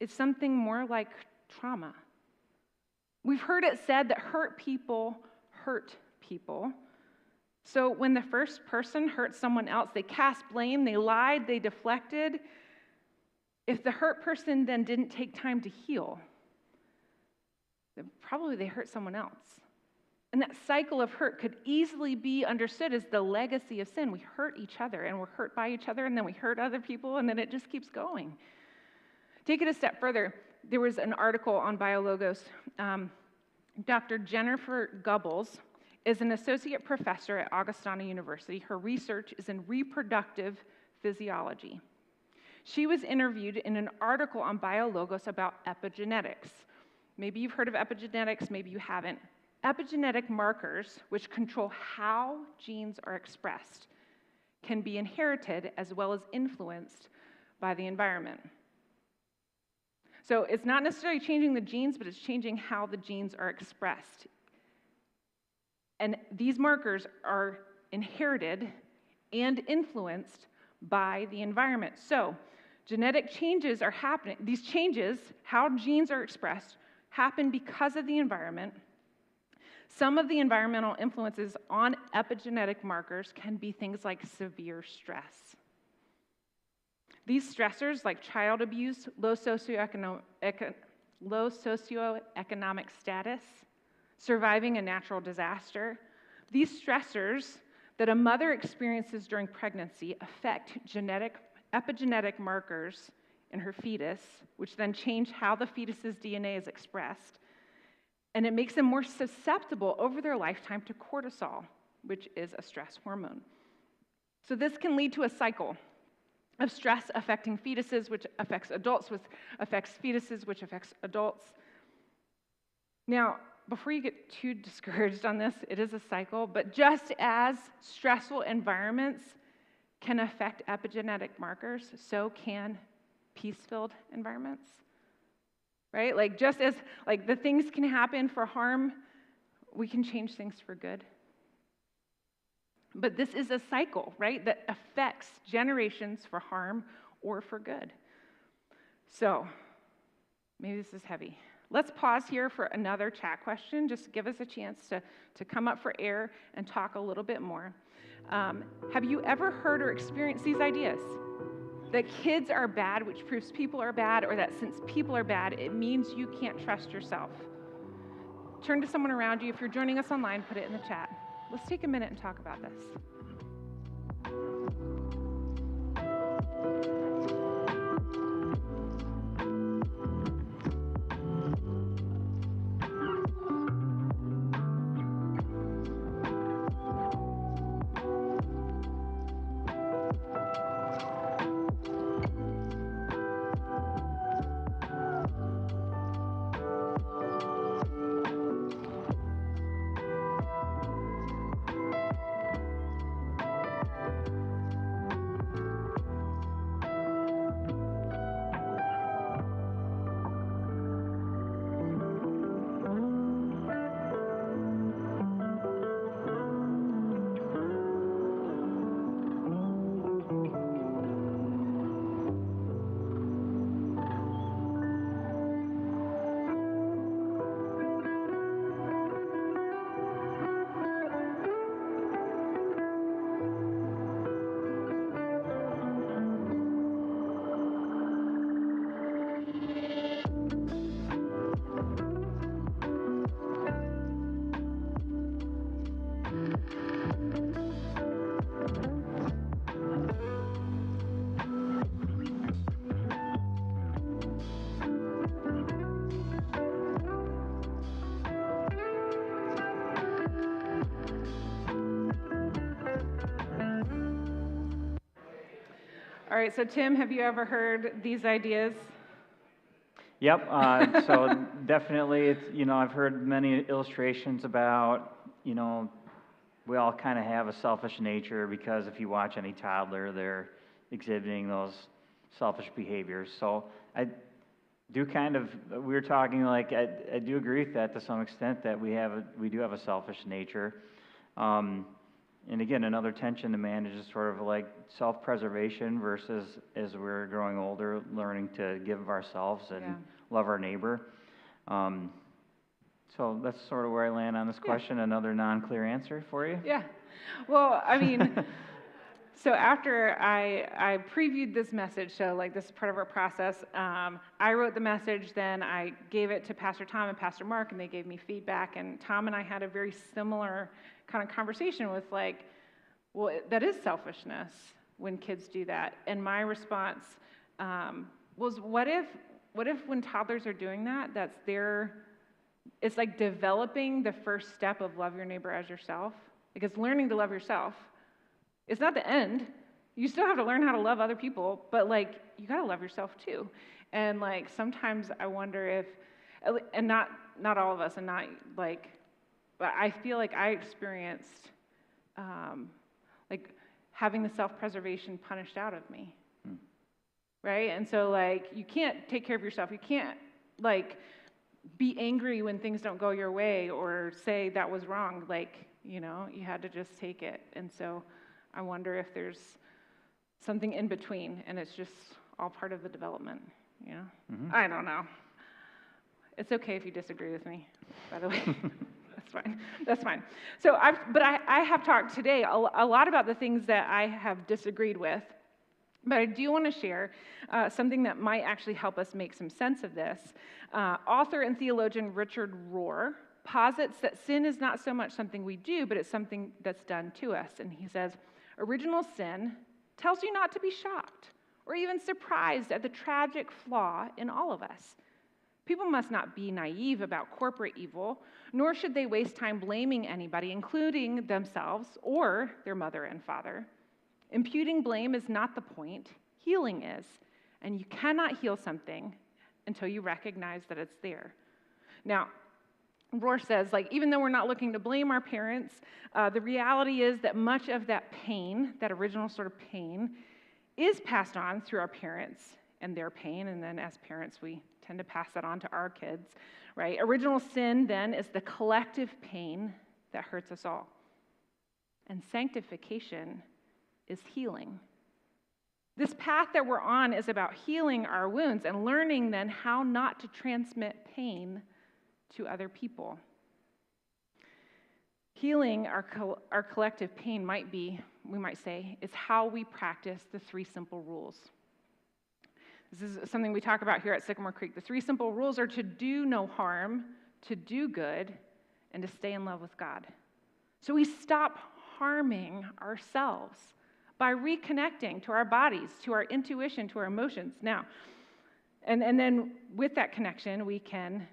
is something more like trauma? We've heard it said that hurt people hurt people. So when the first person hurt someone else, they cast blame, they lied, they deflected. If the hurt person then didn't take time to heal, then probably they hurt someone else. And that cycle of hurt could easily be understood as the legacy of sin. We hurt each other, and we're hurt by each other, and then we hurt other people, and then it just keeps going. Take it a step further. There was an article on BioLogos. Dr. Jennifer Gubbles is an associate professor at Augustana University. Her research is in reproductive physiology. She was interviewed in an article on BioLogos about epigenetics. Maybe you've heard of epigenetics, maybe you haven't. Epigenetic markers, which control how genes are expressed, can be inherited as well as influenced by the environment. So it's not necessarily changing the genes, but it's changing how the genes are expressed. And these markers are inherited and influenced by the environment. So genetic changes are happening. These changes, how genes are expressed, happen because of the environment. Some of the environmental influences on epigenetic markers can be things like severe stress. These stressors, like child abuse, low socioeconomic status, surviving a natural disaster, these stressors that a mother experiences during pregnancy affect epigenetic markers in her fetus, which then change how the fetus's DNA is expressed. And it makes them more susceptible over their lifetime to cortisol, which is a stress hormone. So this can lead to a cycle of stress affecting fetuses, which affects adults, which affects fetuses, which affects adults. Now, before you get too discouraged on this, it is a cycle, but just as stressful environments can affect epigenetic markers, so can peace-filled environments. Right? Like just as like the things can happen for harm, we can change things for good. But this is a cycle, right, that affects generations for harm or for good. So, maybe this is heavy. Let's pause here for another chat question. Just give us a chance to come up for air and talk a little bit more. Have you ever heard or experienced these ideas? That kids are bad, which proves people are bad, or that since people are bad, it means you can't trust yourself. Turn to someone around you. If you're joining us online, put it in the chat. Let's take a minute and talk about this. All right, so Tim, have you ever heard these ideas? Yep, so definitely, it's, I've heard many illustrations about, we all kind of have a selfish nature because if you watch any toddler, they're exhibiting those selfish behaviors. So I do we were talking like, I do agree with that to some extent, that we do have a selfish nature. And again, another tension to manage is sort of like self-preservation versus, as we're growing older, learning to give of ourselves and love our neighbor. So that's sort of where I land on this question. Another non-clear answer for you? Yeah. Well, I mean, so after I previewed this message, so like this is part of our process, I wrote the message, then I gave it to Pastor Tom and Pastor Mark, and they gave me feedback, and Tom and I had a very similar kind of conversation with like, well, that is selfishness when kids do that. And my response was, what if when toddlers are doing that, it's like developing the first step of love your neighbor as yourself? Because learning to love yourself, it's not the end. You still have to learn how to love other people, but like you got to love yourself too. And like sometimes I wonder if, and not all of us, and not like, but I feel like I experienced like having the self-preservation punished out of me, right? And so like you can't take care of yourself. You can't like be angry when things don't go your way or say that was wrong. Like, you know, you had to just take it. And so I wonder if there's something in between, and it's just all part of the development, you know? Mm-hmm. I don't know. It's okay if you disagree with me, by the way. That's fine. So I have talked today a lot about the things that I have disagreed with, but I do want to share something that might actually help us make some sense of this. Author and theologian Richard Rohr posits that sin is not so much something we do, but it's something that's done to us. And he says, original sin tells you not to be shocked or even surprised at the tragic flaw in all of us. People must not be naive about corporate evil, nor should they waste time blaming anybody, including themselves or their mother and father. Imputing blame is not the point. Healing is. And you cannot heal something until you recognize that it's there. Now, Rohr says, like, even though we're not looking to blame our parents, the reality is that much of that pain, that original sort of pain, is passed on through our parents and their pain, and then as parents, we tend to pass that on to our kids, right? Original sin, then, is the collective pain that hurts us all. And sanctification is healing. This path that we're on is about healing our wounds and learning, then, how not to transmit pain to other people. Healing our collective pain might be, we might say, is how we practice the 3 simple rules. This is something we talk about here at Sycamore Creek. The 3 simple rules are to do no harm, to do good, and to stay in love with God. So we stop harming ourselves by reconnecting to our bodies, to our intuition, to our emotions. Now, and then with that connection, we can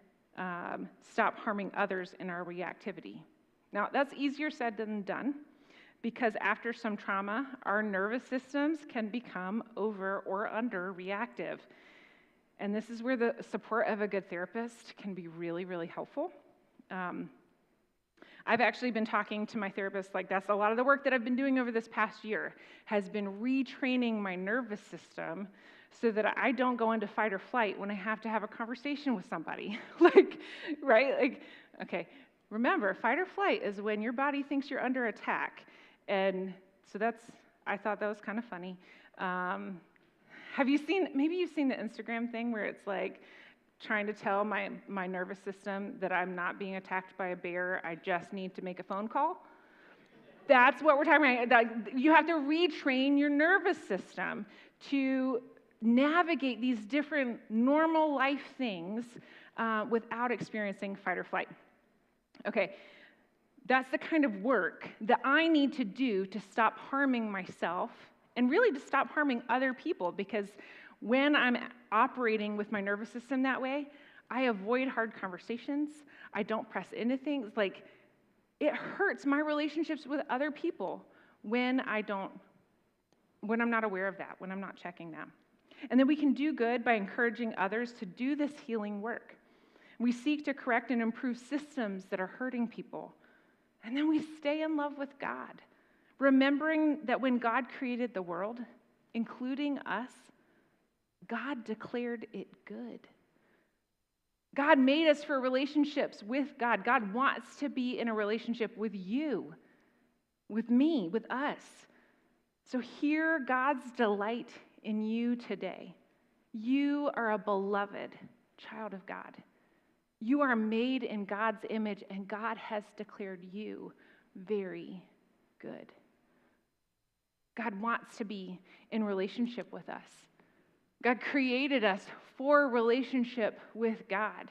stop harming others in our reactivity. Now, that's easier said than done, because after some trauma, our nervous systems can become over or under reactive. And this is where the support of a good therapist can be really, really helpful. I've actually been talking to my therapist, like that's a lot of the work that I've been doing over this past year, has been retraining my nervous system so that I don't go into fight or flight when I have to have a conversation with somebody. Like, right? Like, okay, remember, fight or flight is when your body thinks you're under attack. And so I thought that was kind of funny. Maybe you've seen the Instagram thing where it's like trying to tell my nervous system that I'm not being attacked by a bear, I just need to make a phone call? That's what we're talking about. You have to retrain your nervous system to navigate these different normal life things without experiencing fight or flight. Okay. That's the kind of work that I need to do to stop harming myself and really to stop harming other people, because when I'm operating with my nervous system that way, I avoid hard conversations. I don't press into things. Like, it hurts my relationships with other people when I'm not aware of that, when I'm not checking that. And then we can do good by encouraging others to do this healing work. We seek to correct and improve systems that are hurting people. And then we stay in love with God, remembering that when God created the world, including us, God declared it good. God made us for relationships with God. God wants to be in a relationship with you, with me, with us. So hear God's delight in you today. You are a beloved child of God. You are made in God's image, and God has declared you very good. God wants to be in relationship with us. God created us for relationship with God.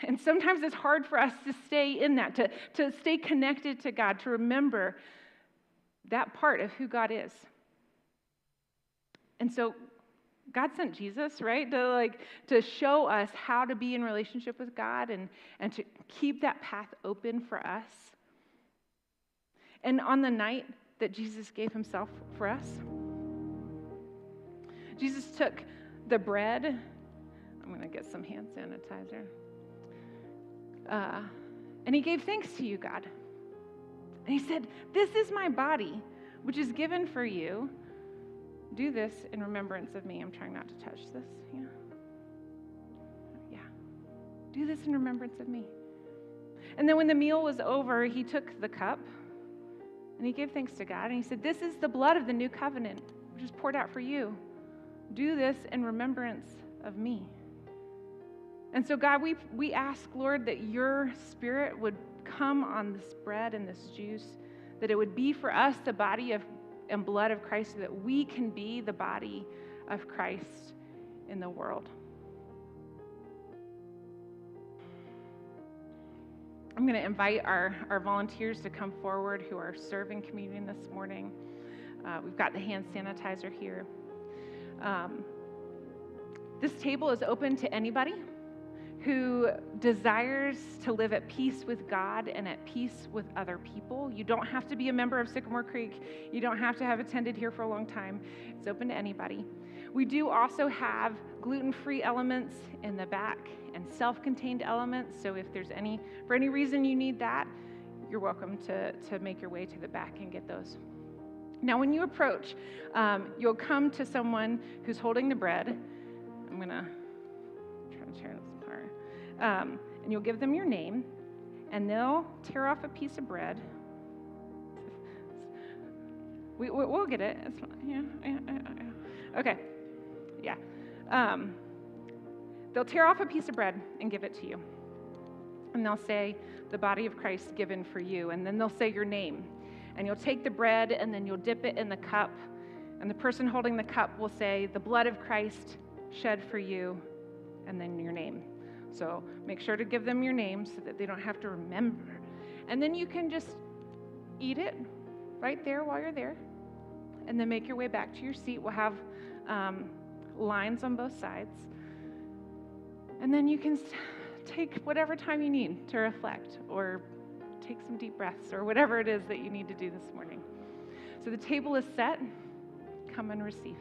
And sometimes it's hard for us to stay in that, to stay connected to God, to remember that part of who God is. And so God sent Jesus, right, to show us how to be in relationship with God and to keep that path open for us. And on the night that Jesus gave himself for us, Jesus took the bread. I'm going to get some hand sanitizer. And he gave thanks to you, God. And he said, "This is my body, which is given for you. Do this in remembrance of me." I'm trying not to touch this. Yeah. Do this in remembrance of me. And then when the meal was over, he took the cup and he gave thanks to God. And he said, "This is the blood of the new covenant, which is poured out for you. Do this in remembrance of me." And so, God, we ask, Lord, that your Spirit would come on this bread and this juice, that it would be for us the body and blood of Christ, so that we can be the body of Christ in the world. I'm going to invite our volunteers to come forward who are serving communion this morning. We've got the hand sanitizer here. This table is open to anybody who desires to live at peace with God and at peace with other people. You don't have to be a member of Sycamore Creek. You don't have to have attended here for a long time. It's open to anybody. We do also have gluten-free elements in the back and self-contained elements. So if there's for any reason you need that, you're welcome to make your way to the back and get those. Now, when you approach, you'll come to someone who's holding the bread. I'm going to try to tear this apart. And you'll give them your name, and they'll tear off a piece of bread. We'll get it. It's fine. Yeah. Okay. Yeah. They'll tear off a piece of bread and give it to you. And they'll say, "The body of Christ given for you." And then they'll say your name. And you'll take the bread, and then you'll dip it in the cup. And the person holding the cup will say, "The blood of Christ shed for you," and then your name. So make sure to give them your name so that they don't have to remember. And then you can just eat it right there while you're there, and then make your way back to your seat. We'll have lines on both sides. And then you can take whatever time you need to reflect, or take some deep breaths, or whatever it is that you need to do this morning. So the table is set. Come and receive.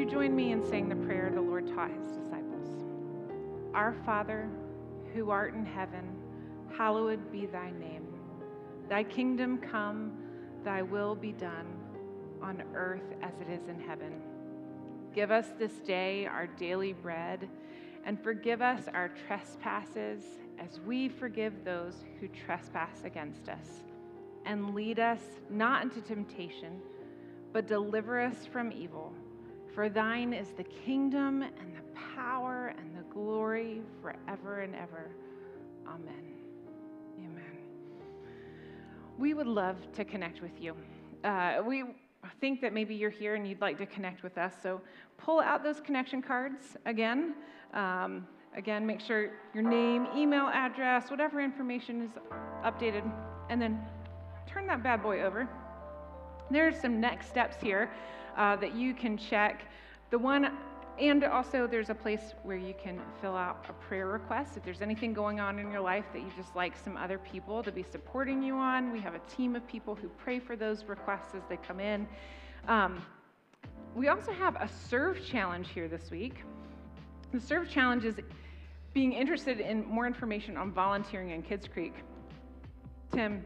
join me in saying the prayer the Lord taught his disciples? Our Father, who art in heaven, hallowed be thy name. Thy kingdom come, thy will be done, on earth as it is in heaven. Give us this day our daily bread, and forgive us our trespasses as we forgive those who trespass against us. And lead us not into temptation, but deliver us from evil. For thine is the kingdom and the power and the glory forever and ever. Amen. Amen. We would love to connect with you. We think that maybe you're here and you'd like to connect with us, so pull out those connection cards again. Again, make sure your name, email address, whatever information is updated, and then turn that bad boy over. There's some next steps here that you can check. And also there's a place where you can fill out a prayer request. If there's anything going on in your life that you just like some other people to be supporting you on, we have a team of people who pray for those requests as they come in. We also have a Serve Challenge here this week. The Serve Challenge is being interested in more information on volunteering in Kids Creek. Tim,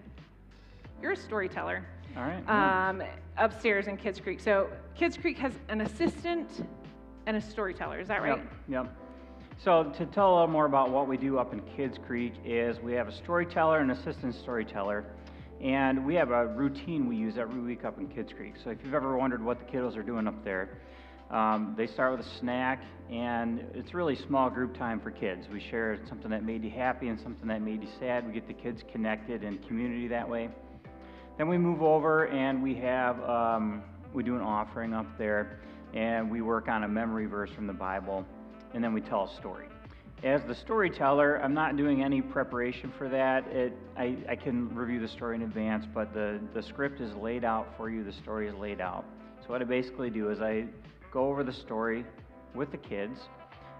you're a storyteller. All right. Upstairs in Kids Creek. So Kids Creek has an assistant and a storyteller. Is that right? Yep. So to tell a little more about what we do up in Kids Creek is we have a storyteller and assistant storyteller, and we have a routine we use every week up in Kids Creek. So if you've ever wondered what the kiddos are doing up there, they start with a snack, and it's really small group time for kids. We share something that made you happy and something that made you sad. We get the kids connected in community that way. Then we move over and we have, we do an offering up there, and we work on a memory verse from the Bible, and then we tell a story. As the storyteller, I'm not doing any preparation for that. I can review the story in advance, but the script is laid out for you, the story is laid out. So what I basically do is I go over the story with the kids,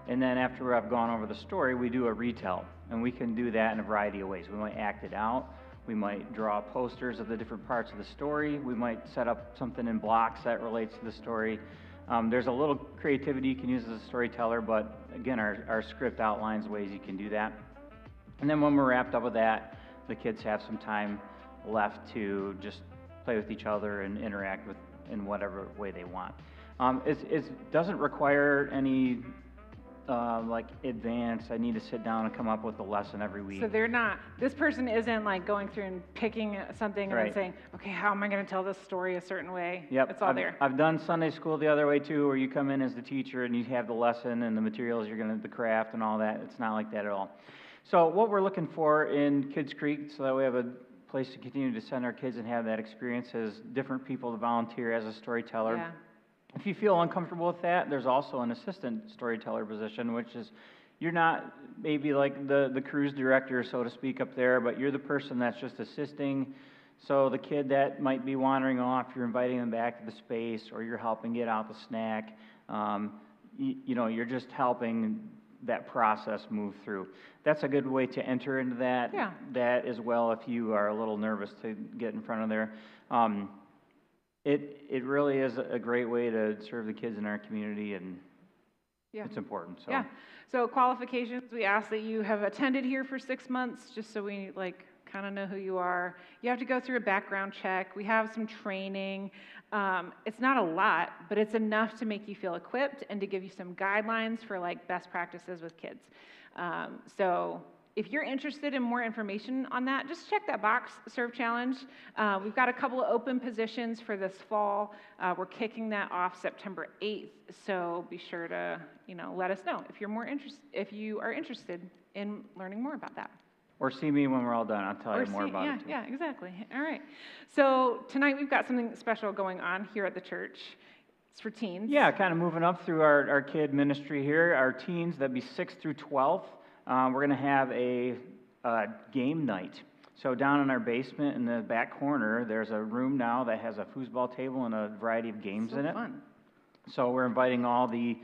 and then after I've gone over the story, we do a retell, and we can do that in a variety of ways. We might act it out. We might draw posters of the different parts of the story. We might set up something in blocks that relates to the story. There's a little creativity you can use as a storyteller, but again, our script outlines ways you can do that. And then when we're wrapped up with that, the kids have some time left to just play with each other and interact with in whatever way they want. It doesn't require any like advanced, I need to sit down and come up with a lesson every week. So this person isn't like going through and picking something and then saying, okay, how am I going to tell this story a certain way? Yep. It's all there. I've done Sunday school the other way too, where you come in as the teacher and you have the lesson and the materials the craft and all that. It's not like that at all. So what we're looking for in Kids Creek, so that we have a place to continue to send our kids and have that experience, is different people to volunteer as a storyteller. Yeah. If you feel uncomfortable with that, there's also an assistant storyteller position, which is you're not maybe like the cruise director, so to speak, up there, but you're the person that's just assisting. So the kid that might be wandering off, you're inviting them back to the space, or you're helping get out the snack. You're just helping that process move through. That's a good way to enter into that. Yeah. That as well, if you are a little nervous to get in front of there. It really is a great way to serve the kids in our community, and it's important. So. Yeah. So qualifications, we ask that you have attended here for 6 months, just so we kind of know who you are. You have to go through a background check. We have some training. It's not a lot, but it's enough to make you feel equipped and to give you some guidelines for best practices with kids. So if you're interested in more information on that, just check that box, Serve Challenge. We've got a couple of open positions for this fall. We're kicking that off September 8th, so be sure to let us know if you are interested in learning more about that. Or see me when we're all done. I'll tell you more about it too. Yeah, exactly. All right. So tonight we've got something special going on here at the church. It's for teens. Yeah, kind of moving up through our kid ministry here. Our teens, that'd be 6th through 12th. We're going to have a game night. So down in our basement in the back corner, there's a room now that has a foosball table and a variety of games in it. Fun. So we're inviting all the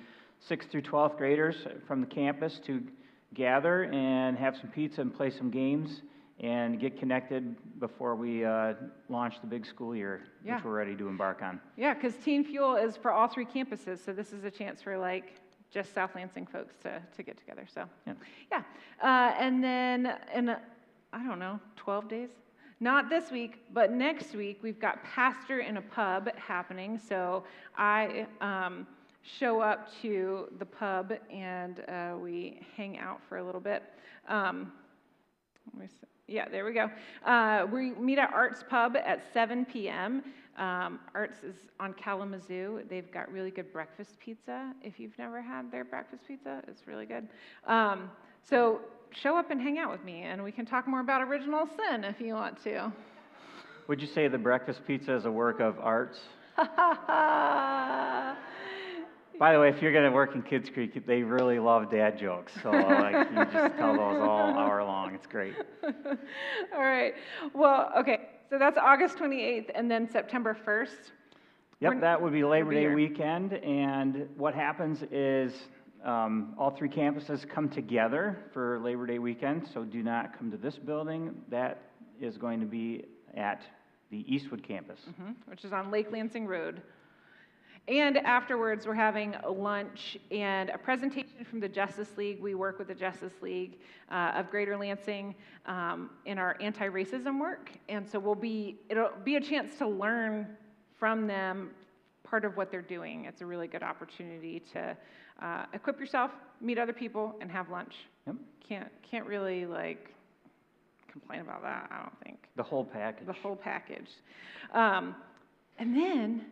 6th through 12th graders from the campus to gather and have some pizza and play some games. and get connected before we launch the big school year, which we're ready to embark on. Yeah, because Teen Fuel is for all 3 campuses, so this is a chance for just South Lansing folks to get together. So yeah. And then in I don't know, 12 days. Not this week, but next week we've got Pastor in a Pub happening. So I show up to the pub and we hang out for a little bit. Yeah, there we go. We meet at Arts Pub at 7 p.m. Arts is on Kalamazoo. They've got really good breakfast pizza. If you've never had their breakfast pizza, it's really good. So show up and hang out with me, and we can talk more about original sin if you want to. Would you say the breakfast pizza is a work of arts? By the way, if you're going to work in Kids Creek, they really love dad jokes. So you just tell those all hour long. It's great. All right. Well, okay. So that's August 28th and then September 1st. Yep, that would be Labor Day weekend. And what happens is all 3 campuses come together for Labor Day weekend. So do not come to this building. That is going to be at the Eastwood campus, which is on Lake Lansing Road. And afterwards, we're having a lunch and a presentation from the Justice League. We work with the Justice League of Greater Lansing in our anti-racism work. And so it'll be a chance to learn from them part of what they're doing. It's a really good opportunity to equip yourself, meet other people, and have lunch. Yep. Can't really complain about that, I don't think. The whole package. The whole package. And then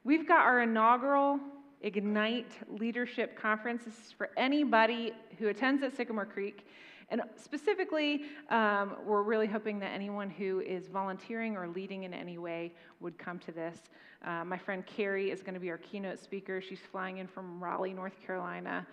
we've got our inaugural Ignite Leadership Conference. This is for anybody who attends at Sycamore Creek. And specifically, we're really hoping that anyone who is volunteering or leading in any way would come to this. My friend Carrie is going to be our keynote speaker. She's flying in from Raleigh, North Carolina.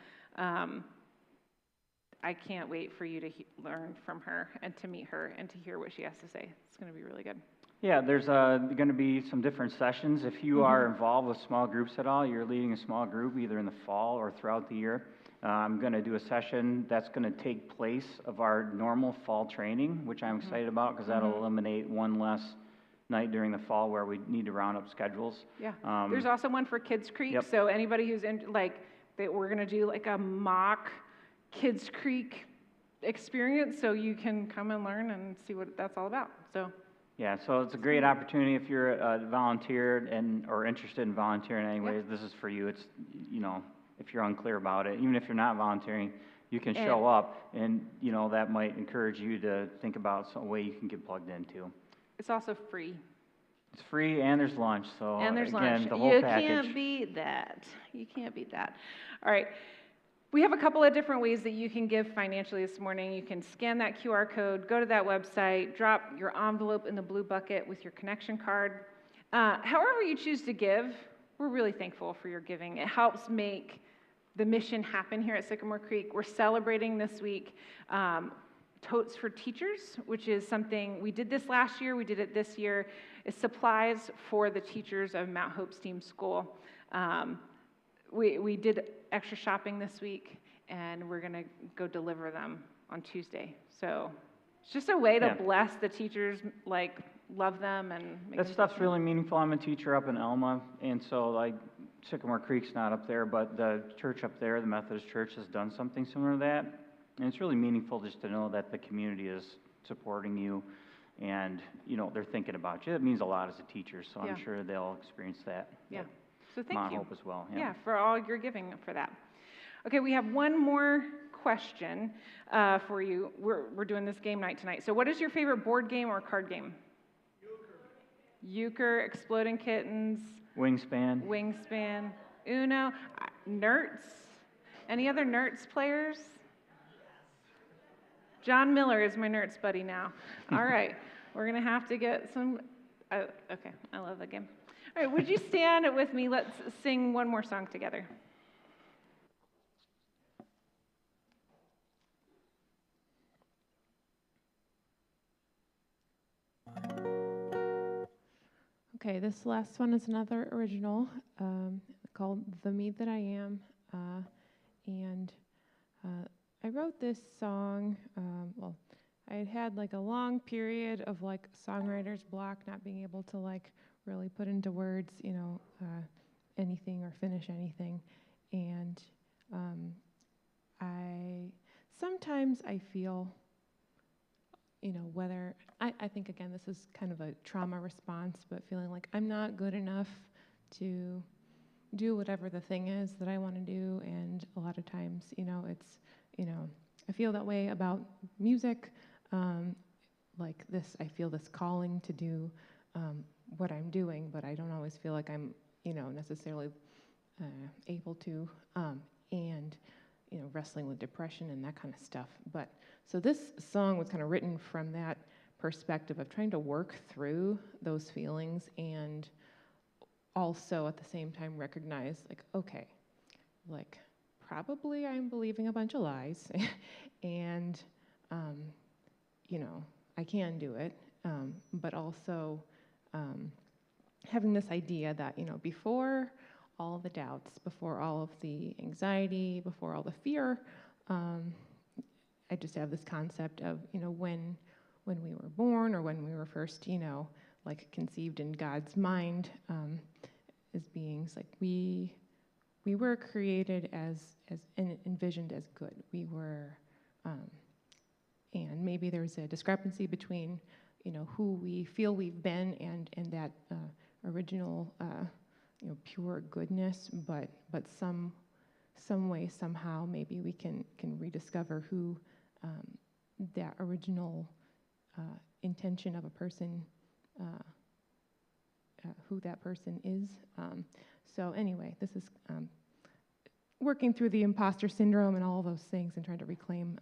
I can't wait for you to learn from her and to meet her and to hear what she has to say. It's going to be really good. Yeah, there's going to be some different sessions. If you are involved with small groups at all, you're leading a small group either in the fall or throughout the year, I'm going to do a session that's going to take place of our normal fall training, which I'm excited about because that'll eliminate one less night during the fall where we need to round up schedules. Yeah, there's also one for Kids Creek, so anybody who's in, we're going to do a mock Kids Creek experience so you can come and learn and see what that's all about. So. Yeah, so it's a great opportunity if you're a volunteer or interested in volunteering anyways. This is for you. It's, if you're unclear about it, even if you're not volunteering, you can show up, and, that might encourage you to think about some way you can get plugged into. It's also free. It's free, and there's lunch, so and there's again, lunch. The whole package. You can't beat that. You can't beat that. All right. We have a couple of different ways that you can give financially this morning. You can scan that QR code, go to that website, drop your envelope in the blue bucket with your connection card. However you choose to give, we're really thankful for your giving. It helps make the mission happen here at Sycamore Creek. We're celebrating this week Totes for Teachers, which is something we did this last year, we did it this year. It's supplies for the teachers of Mount Hope STEAM School. We did extra shopping this week, and we're going to go deliver them on Tuesday. So it's just a way to bless the teachers, love them. And make that stuff's really meaningful. I'm a teacher up in Elma, and so Sycamore Creek's not up there, but the church up there, the Methodist Church, has done something similar to that. And it's really meaningful just to know that the community is supporting you and, they're thinking about you. It means a lot as a teacher, so I'm sure they'll experience that. Yeah. So thank you. Hope as well. Yeah, for all your giving for that. Okay, we have one more question for you. We're doing this game night tonight. So what is your favorite board game or card game? Euchre, Exploding Kittens. Wingspan. Uno. Nerds. Any other Nerds players? John Miller is my Nerds buddy now. All right, we're going to have to get some... okay, I love that game. All right, would you stand with me? Let's sing one more song together. Okay, this last one is another original called The Me That I Am. And I wrote this song, I'd had like a long period of like songwriter's block, not being able to like really put into words, anything or finish anything. And sometimes I feel, whether, I think again, this is kind of a trauma response, but feeling like I'm not good enough to do whatever the thing is that I want to do. And a lot of times, I feel that way about music. Like this, I feel this calling to do what I'm doing, but I don't always feel like I'm, necessarily able to, and, wrestling with depression and that kind of stuff. But so this song was kind of written from that perspective of trying to work through those feelings and also at the same time recognize, like, okay, like, probably I'm believing a bunch of lies, and, I can do it, but also having this idea that, before all the doubts, before all of the anxiety, before all the fear, I just have this concept of, when we were born or when we were first, like conceived in God's mind as beings, like we were created as and envisioned as good. We were, and maybe there's a discrepancy between, who we feel we've been and that original, pure goodness, but some way, somehow, maybe we can rediscover who that original intention of a person, who that person is. So anyway, this is working through the imposter syndrome and all those things and trying to reclaim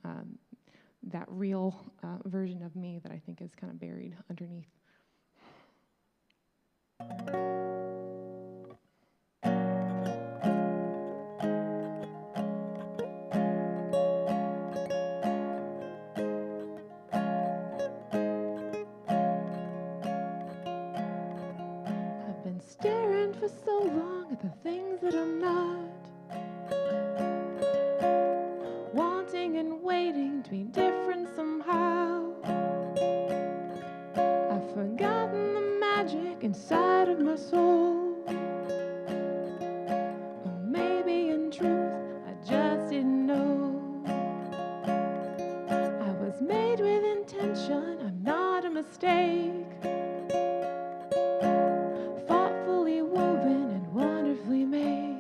that real version of me that I think is kind of buried underneath. I've been staring for so long at the things that I'm not, wanting and waiting to be different somehow. I've forgotten the magic inside of my soul, or maybe in truth I just didn't know. I was made with intention, I'm not a mistake, thoughtfully woven and wonderfully made.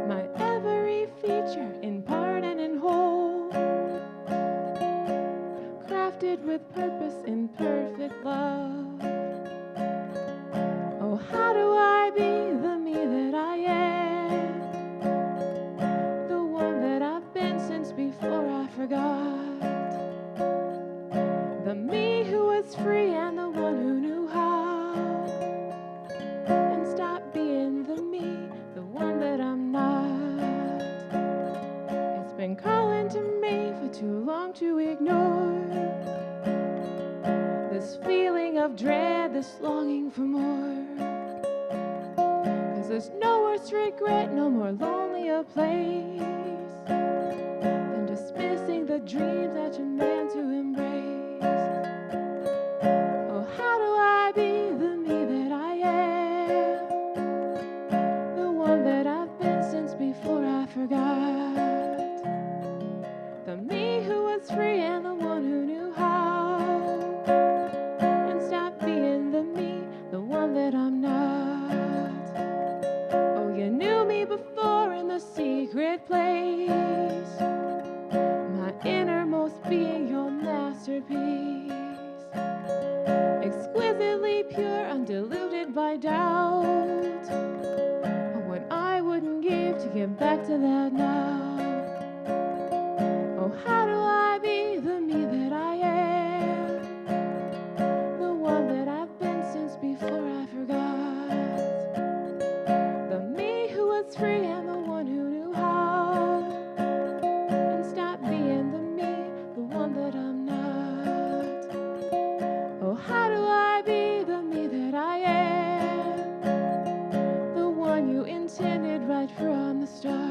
My every feature in part and in whole, crafted with purpose in perfect love. Oh, how do I be the me that I am, the one that I've been since before I forgot, the me who was free and the one who knew how, and stop being the me, the one that I'm not. It's been calling to me for too long to ignore, this feeling of dread, this longing for more. 'Cause there's no worse regret, no more lonelier place than dismissing the dreams that you're meant to embrace. Oh, how do I be the me that I am, the one that I've been since before I forgot, the me who was free and the one who knew how, and stop being the me, the one that I'm not. Oh, you knew me before in the secret place, my innermost being, your masterpiece, exquisitely pure, undiluted by doubt. Oh, what I wouldn't give to get back to that now. Oh, how do I be the me that I am, the one that I've been since before I forgot, the me who was free and the one who knew how, and stop being the me, the one that I'm not. Oh, how do I be the me that I am, the one you intended right from the start?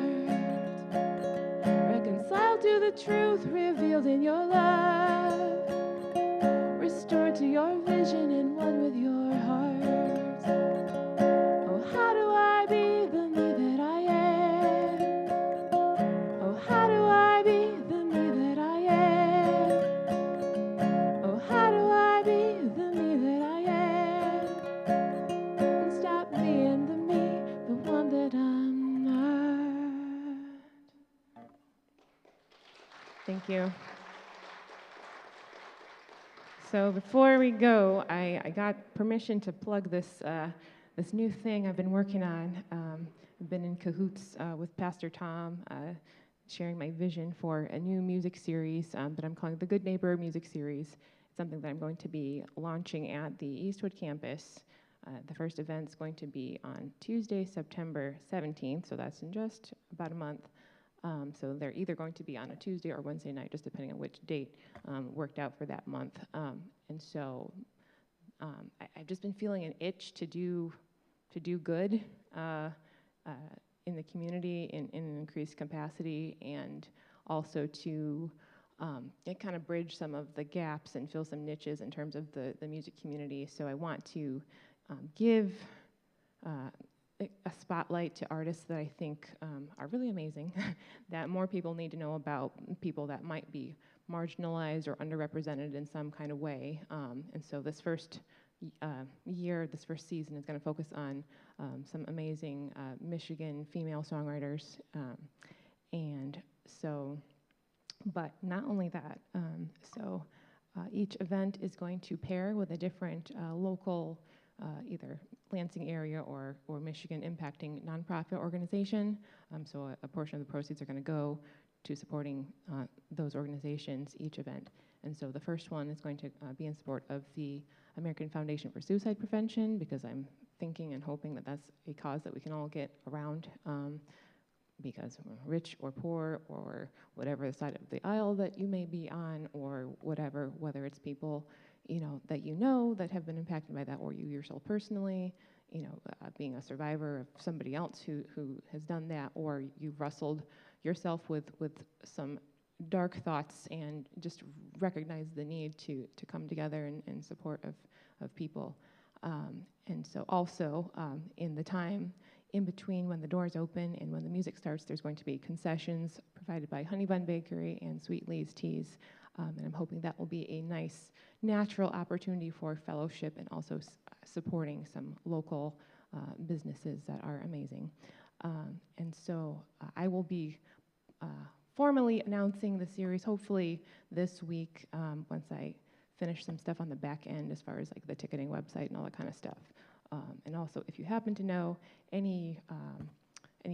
you. So before we go, I got permission to plug this this new thing I've been working on. I've been in cahoots with Pastor Tom, sharing my vision for a new music series that I'm calling the Good Neighbor Music Series. It's something that I'm going to be launching at the Eastwood campus. The first event's going to be on Tuesday, September 17th, so that's in just about a month. So they're either going to be on a Tuesday or Wednesday night, just depending on which date worked out for that month. And so I've just been feeling an itch to do good in the community in an increased capacity, and also to kind of bridge some of the gaps and fill some niches in terms of the music community. So I want to give a spotlight to artists that I think are really amazing, that more people need to know about, people that might be marginalized or underrepresented in some kind of way. And so this first this first season is going to focus on some amazing Michigan female songwriters. And so, but not only that, each event is going to pair with a different local either Lansing area or Michigan impacting nonprofit organization. So a portion of the proceeds are going to go to supporting those organizations, each event. And so the first one is going to be in support of the American Foundation for Suicide Prevention, because I'm thinking and hoping that that's a cause that we can all get around, because rich or poor or whatever side of the aisle that you may be on, or whatever, whether it's people that have been impacted by that, or you yourself personally, being a survivor of somebody else who has done that, or you've wrestled yourself with some dark thoughts and just recognize the need to come together in support of people. And so also in the time in between when the doors open and when the music starts, there's going to be concessions provided by Honey Bun Bakery and Sweet Lee's Teas. And I'm hoping that will be a nice, natural opportunity for fellowship and also supporting some local businesses that are amazing. And so I will be formally announcing the series hopefully this week once I finish some stuff on the back end as far as like the ticketing website and all that kind of stuff. And also, if you happen to know any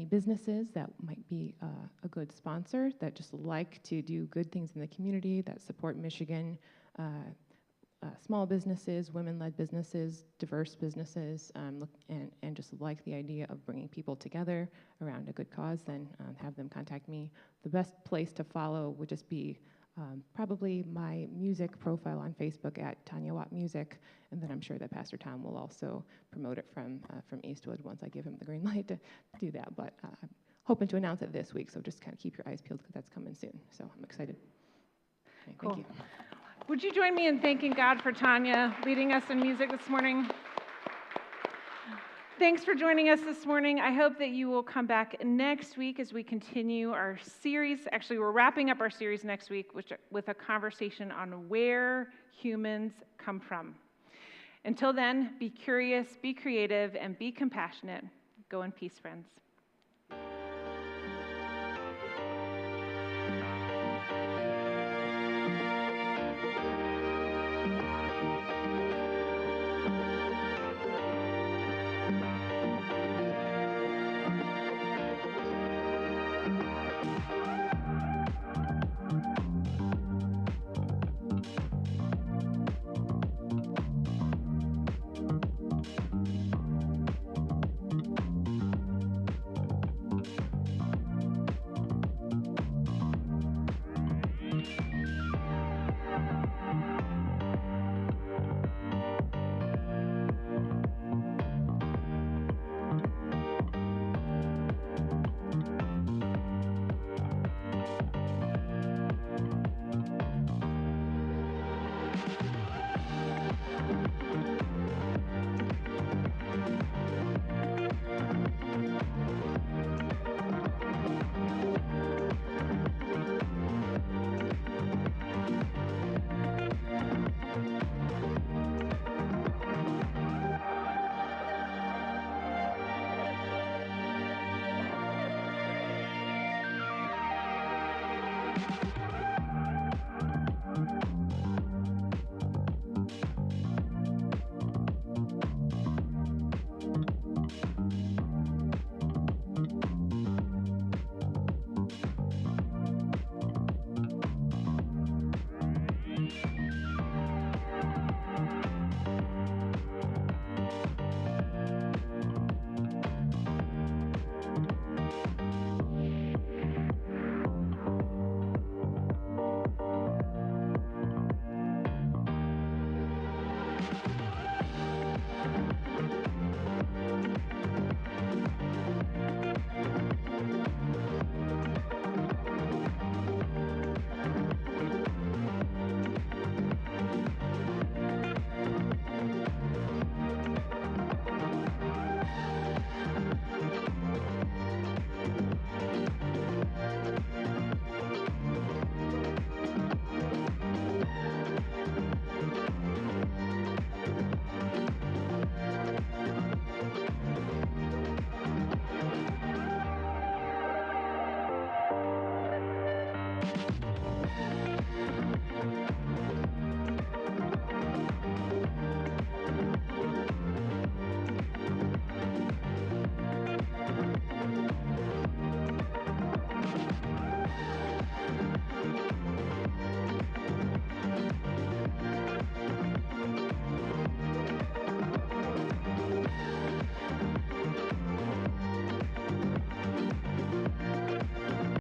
businesses that might be a good sponsor that just like to do good things in the community, that support Michigan, small businesses, women-led businesses, diverse businesses, and just like the idea of bringing people together around a good cause, then have them contact me. The best place to follow would just be probably my music profile on Facebook at Tanya Watt Music, and then I'm sure that Pastor Tom will also promote it from Eastwood once I give him the green light to do that. But I'm hoping to announce it this week, so just kind of keep your eyes peeled because that's coming soon. So I'm excited. Okay, cool. Thank you. Would you join me in thanking God for Tanya leading us in music this morning? Thanks for joining us this morning. I hope that you will come back next week as we continue our series. Actually, we're wrapping up our series next week with a conversation on where humans come from. Until then, be curious, be creative, and be compassionate. Go in peace, friends.